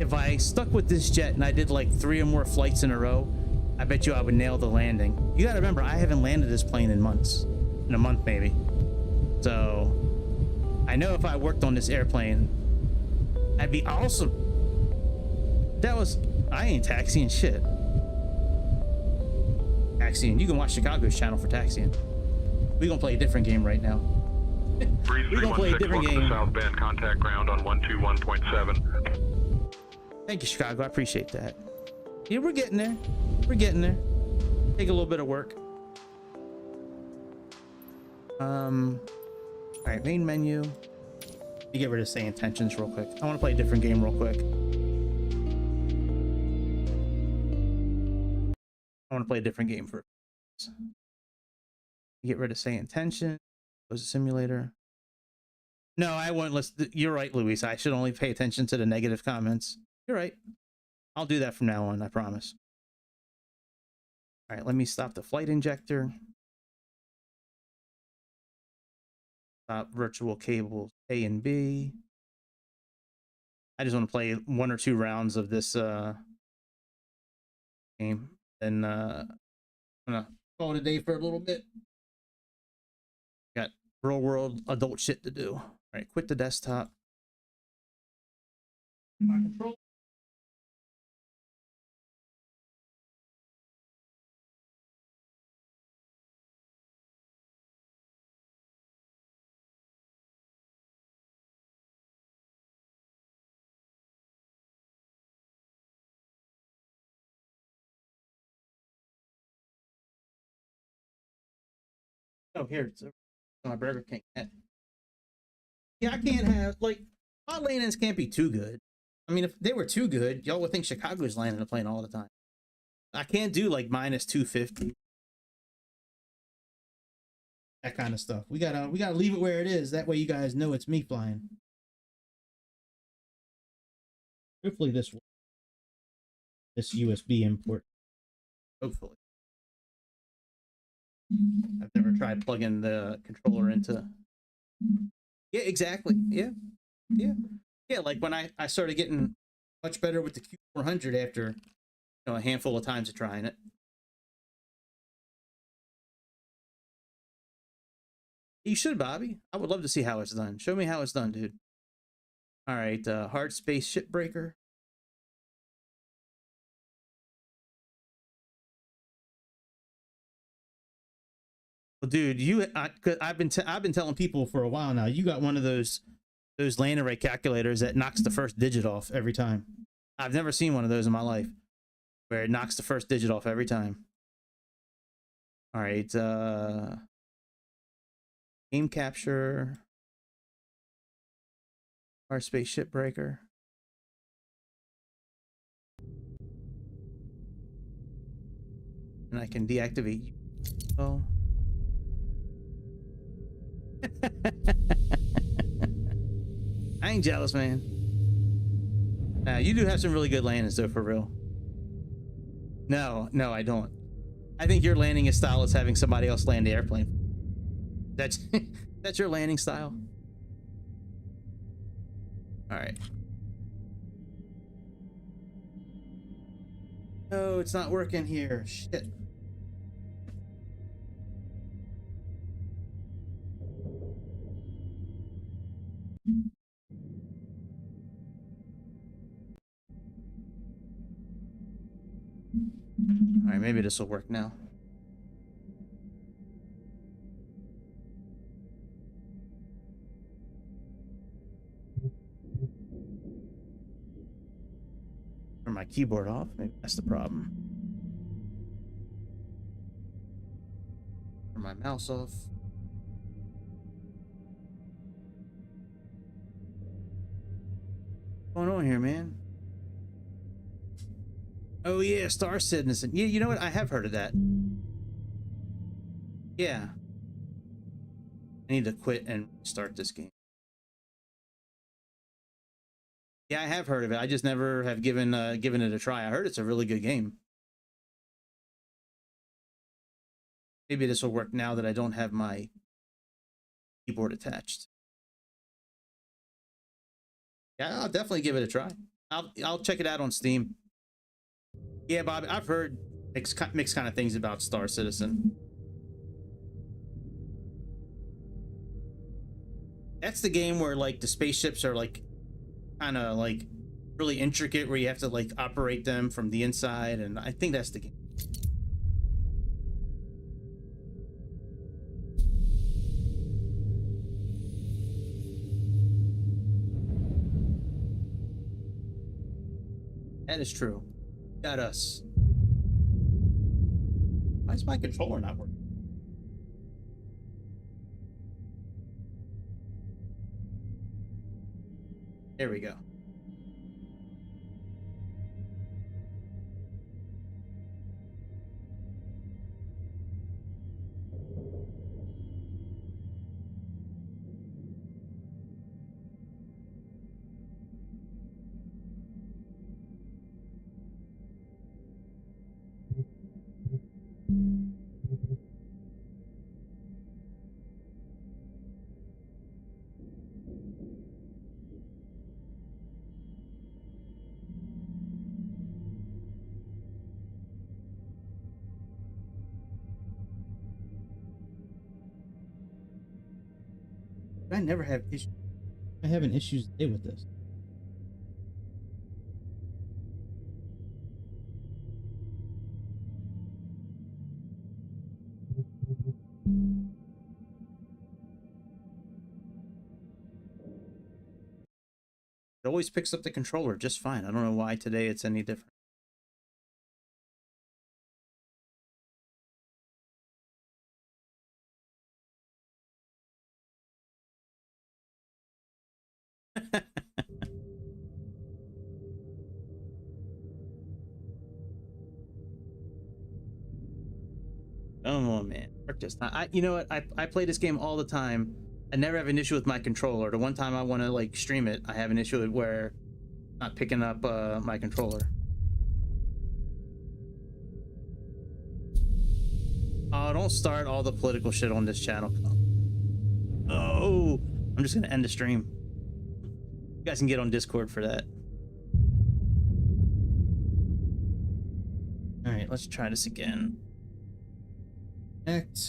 if I stuck with this jet and I did like 3 or more flights in a row, I bet you I would nail the landing. You gotta remember, I haven't landed this plane in months. In a month, maybe. So, I know if I worked on this airplane, that'd be awesome. I ain't taxiing shit. Taxiing. You can watch Chicago's channel for taxiing. We're gonna play a different game right now. We're gonna play a different game. South Bend, contact ground on 121.7. Thank you, Chicago. I appreciate that. Yeah, we're getting there. We're getting there. Take a little bit of work. All right, main menu. Let me get rid of Sayintentions real quick. I want to play a different game real quick. I want to play a different game first. Get rid of Sayintentions. Close the simulator. No, I won't listen. You're right, Luis. I should only pay attention to the negative comments. You're right. I'll do that from now on, I promise. All right, let me stop the flight injector. Stop virtual cables A and B. I just want to play 1 or 2 rounds of this game. Then I'm gonna call it a day for a little bit. Got real world adult shit to do. All right, quit the desktop. My control. Oh, here it's my Burger King. Yeah, I can't have like my landings can't be too good. I mean, if they were too good, y'all would think Chicago's landing a plane all the time. I can't do like minus 250. That kind of stuff. We gotta leave it where it is. That way you guys know it's me flying. Hopefully this USB import. Hopefully. I've never tried plugging the controller into. Yeah, exactly. Yeah. Like when I started getting much better with the Q400 after a handful of times of trying it. You should, Bobby. I would love to see how it's done. Show me how it's done, dude. All right, hard space ship breaker. Well, dude, I've been telling people for a while now. You got one of those landing rate calculators that knocks the first digit off every time. I've never seen one of those in my life where it knocks the first digit off every time. All right, game capture, our spaceship breaker. And I can deactivate. Oh. I ain't jealous, man. You do have some really good landings, though, for real. No, I don't. I think your landing style is having somebody else land the airplane. That's your landing style. All right. Oh, it's not working here. Shit. All right, maybe this will work now. Turn my keyboard off. Maybe that's the problem. Turn my mouse off. What's going on here, man? Oh yeah, Star Citizen. Yeah, you know what? I have heard of that. Yeah. I need to quit and start this game. Yeah, I have heard of it. I just never have given it a try. I heard it's a really good game. Maybe this will work now that I don't have my keyboard attached. Yeah, I'll definitely give it a try. I'll check it out on Steam. Yeah, Bobby, I've heard mixed kind of things about Star Citizen. That's the game where like the spaceships are like kind of like really intricate, where you have to like operate them from the inside, and I think that's the game. That is true. Got us. Why is my controller not working? There we go. I never have issues. I'm having issues today with this. It always picks up the controller just fine. I don't know why today it's any different. Come on, man. Work this time. You know what? I play this game all the time. I never have an issue with my controller. The one time I want to like stream it, I have an issue with where it's not picking up my controller. Oh, don't start all the political shit on this channel. Oh, I'm just gonna end the stream. You guys can get on Discord for that. All right, let's try this again. Connect.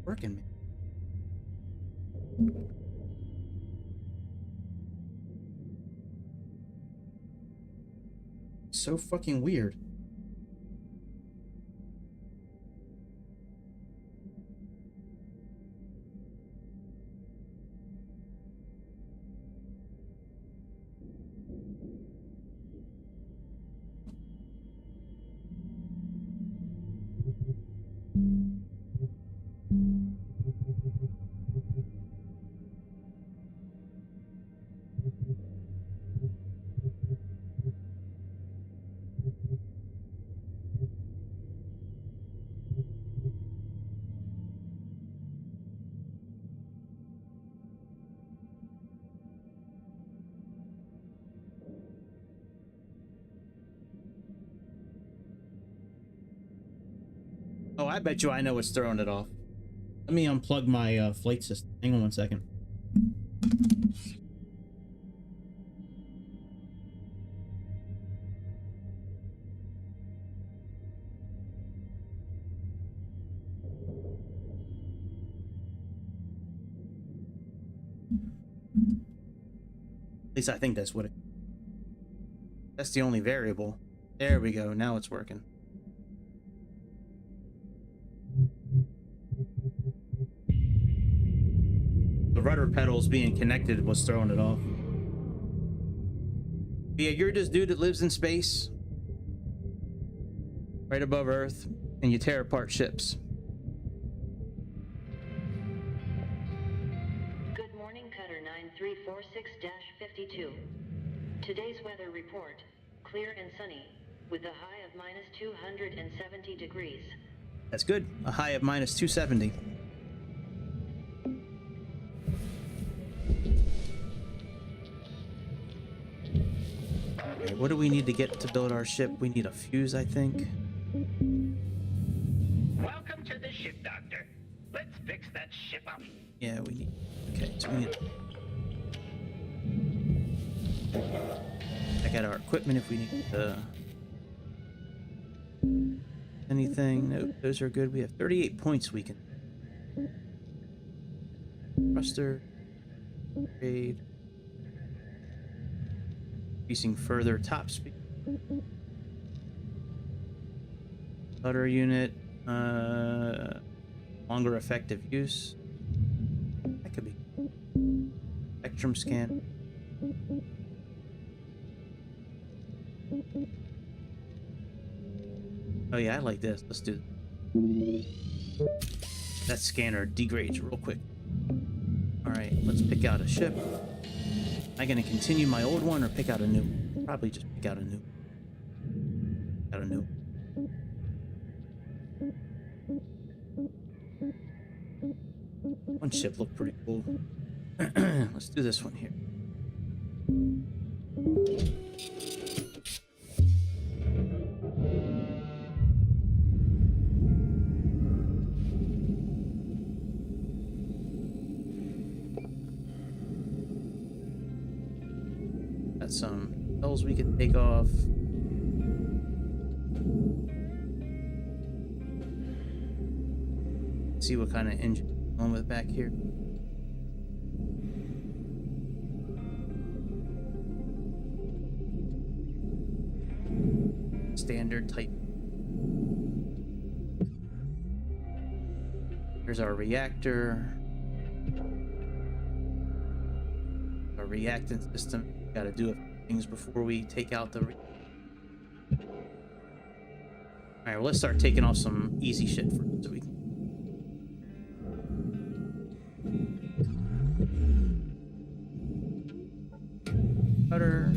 Working, man. So fucking weird. Oh, I bet you I know what's throwing it off. Let me unplug my flight system. Hang on one second. At least I think that's what it. That's the only variable. There we go. Now it's working. The rudder pedals being connected was throwing it off. But yeah, you're this dude that lives in space, right above Earth, and you tear apart ships. Good morning, Cutter 9346-52. Today's weather report, clear and sunny, with a high of minus 270 degrees. That's good. A high of minus 270. Okay, what do we need to get to build our ship? We need a fuse, I think. Welcome to the ship, Doctor. Let's fix that ship up. Yeah, we need. Okay, so we need. Check out our equipment if we need anything. No, those are good. We have 38 points we can. Thruster. Trade. Increasing further top speed. Butter unit. Longer effective use. That could be. Spectrum scan. Oh yeah, I like this. Let's do that. Scanner degrades real quick. Alright, let's pick out a ship. Am I gonna continue my old one or pick out a new one? Probably just pick out a new. One ship looked pretty cool. Let's do this one here. Got some bells we can take off. See what kind of engine we're going with back here. Standard type. Here's our reactor. Our reactant system. Got to do a few things before we take out the. All right, well, let's start taking off some easy shit first, so we can. Butter.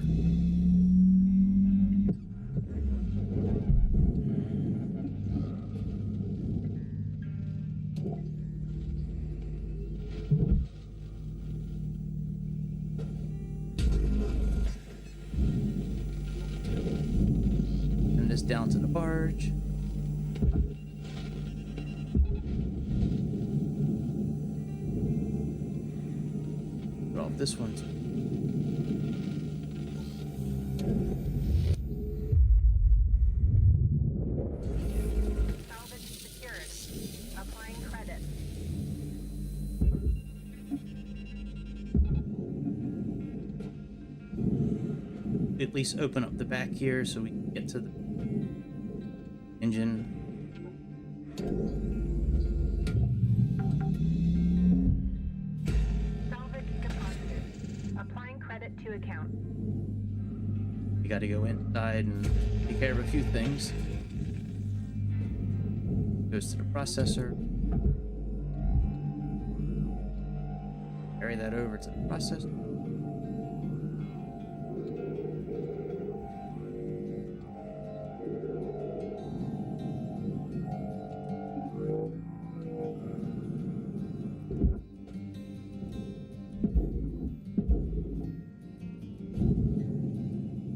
Send this down to the barge. Put off this one too. At least open up the back here so we can get to the engine. Salvage deposited. Applying credit to account. You got to go inside and take care of a few things. Goes to the processor. Carry that over to the processor.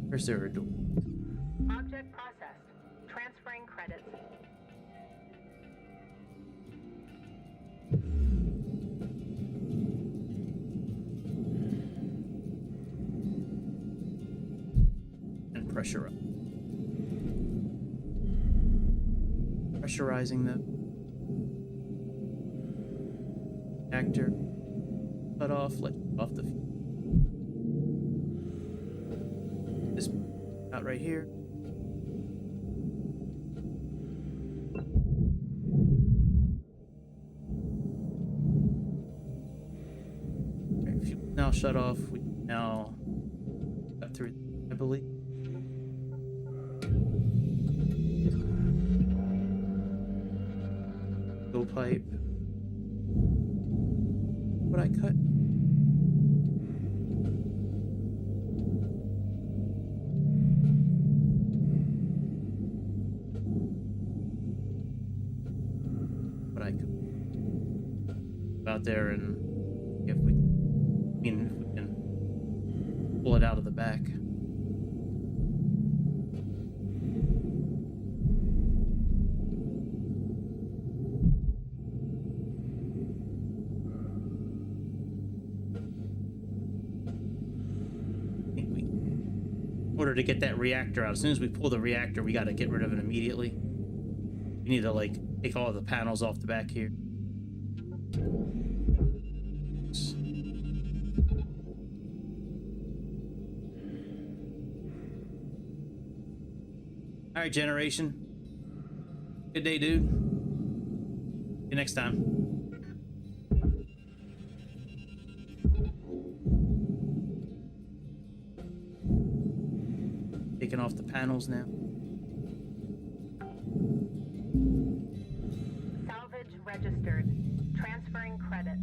Where's there a door? Object processed. Transferring credits. And pressure up. Pressurizing the reactor. Cut off, let off the fuel. Out right here. Okay, fuel now shut off. We now got through, I believe. Fuel pipe. What I cut? Out there and if we can pull it out of the back. In order to get that reactor out, as soon as we pull the reactor, we got to get rid of it immediately. We need to like take all of the panels off the back here. All right, generation. Good day, dude. See you next time. Taking off the panels now. Salvage registered. Transferring credits.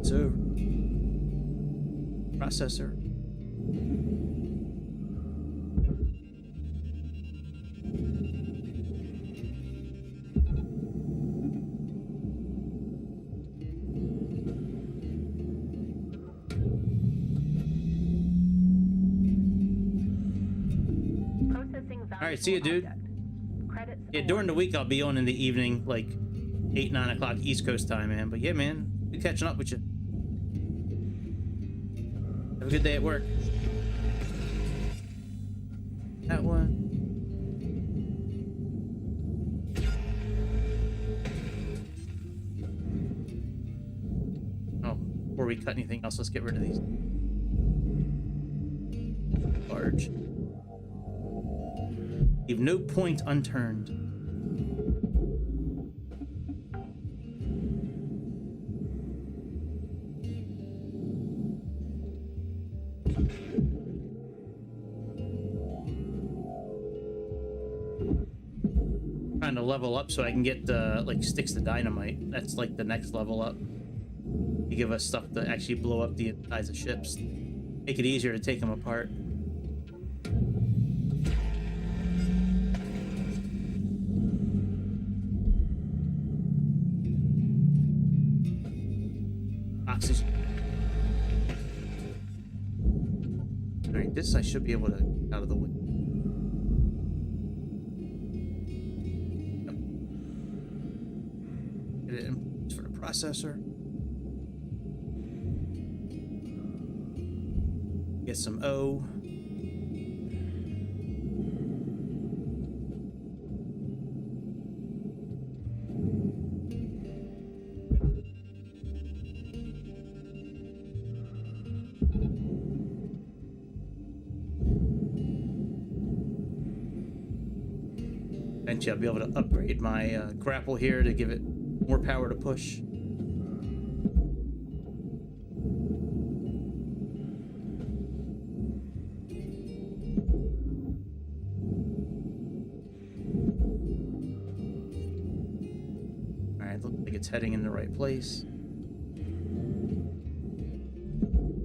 So, processor. All right, see you, dude. Yeah, during the week I'll be on in the evening, like 8, 9 o'clock East Coast time, man. But yeah, man, good catching up with you. Have a good day at work. That one. Oh, before we cut anything else, let's get rid of these. Large. Leave no point unturned. Trying to level up so I can get like sticks to dynamite. That's like the next level up. You give us stuff to actually blow up the insides of ships. Make it easier to take them apart. Oxygen. Alright, this I should be able to out of the way. Yep. Get it in place for the processor. Get some O. Eventually I'll be able to upgrade my grapple here to give it more power to push. Alright, looks like it's heading in the right place.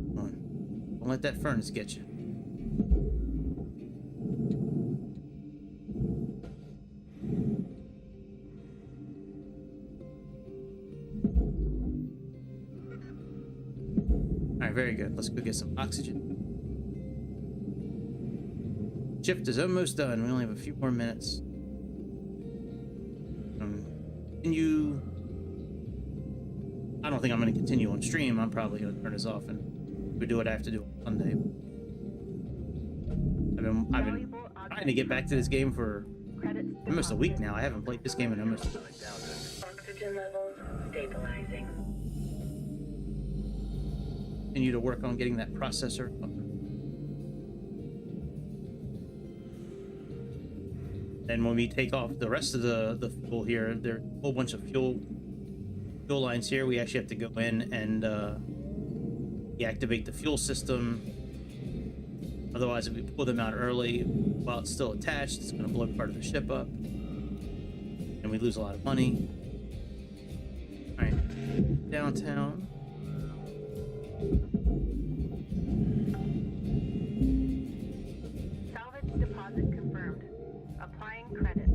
Come on. Don't let that furnace get you. Very good. Let's go get some oxygen. Shift is almost done. We only have a few more minutes. Continue. I don't think I'm going to continue on stream. I'm probably going to turn this off and do what I have to do on Sunday. I've been trying to get back to this game for almost a week now. I haven't played this game in almost. Oxygen levels stabilizing. Continue to work on getting that processor up. Then when we take off the rest of the fuel here, there are a whole bunch of fuel lines here. We actually have to go in and deactivate the fuel system. Otherwise, if we pull them out early while it's still attached, it's going to blow part of the ship up, and we lose a lot of money. All right, downtown. Salvage deposit confirmed. Applying credit.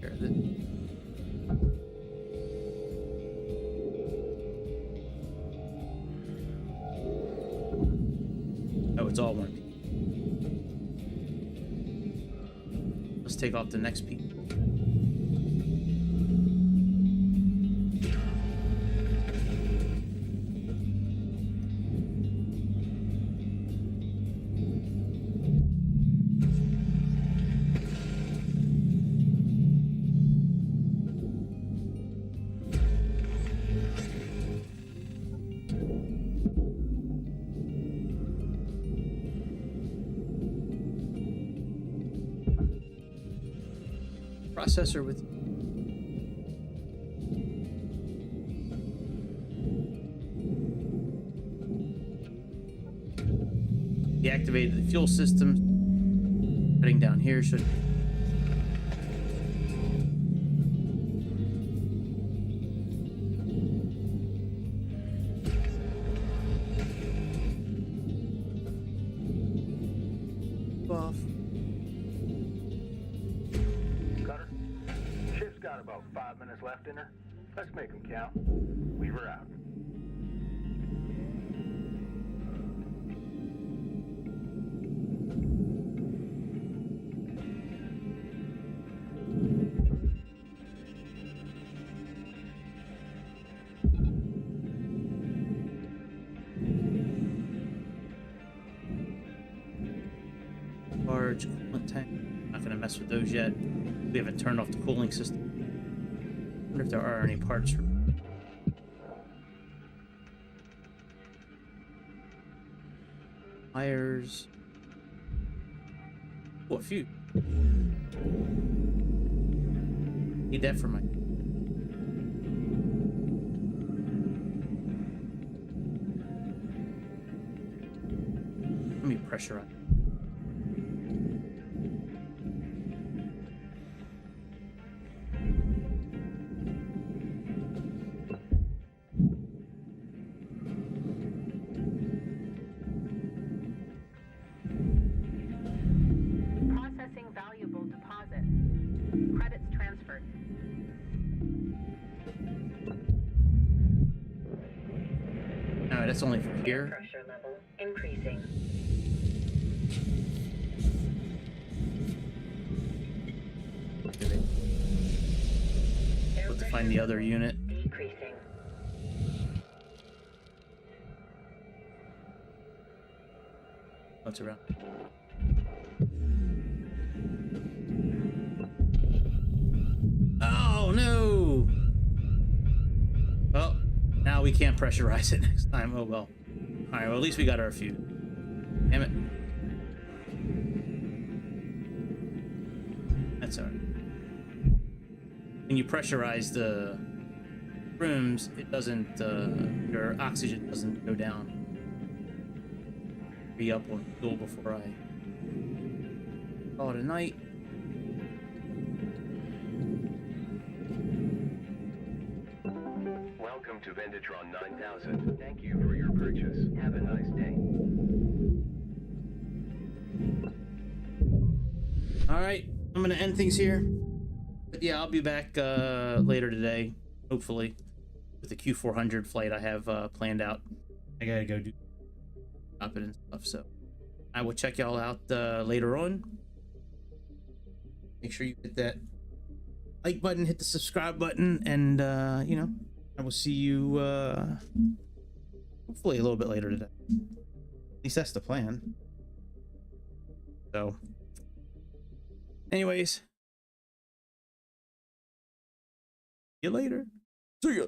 Here's it. Oh, it's all one piece. Let's take off the next piece. Processor with deactivated the fuel system. Heading down here should off. Got about 5 minutes left in her. Let's make them count. Leave her out. Large coolant tank. Not gonna mess with those yet. We haven't turned off the cooling system. I wonder if there are any parts. Wires. Oh, a few. Need that for my. Let me pressurize. No, that's only from here. Pressure level increasing. Have to find the other unit. Decreasing. What's around? Oh no! Well, now we can't pressurize it next time. Oh well. Alright, well at least we got our few. Damn it. That's alright. When you pressurize the rooms, it doesn't, your oxygen doesn't go down. Be up on fuel before I call it a night. Welcome to Venditron 9000. Thank you for your purchase. Have a nice day. Alright, I'm gonna end things here. But yeah, I'll be back later today, hopefully, with the Q400 flight I have planned out. I gotta go do stop it and stuff, so I will check y'all out later on. Make sure you hit that like button, hit the subscribe button, and you know, I will see you hopefully a little bit later today. At least that's the plan. So, anyways, see you later. See ya.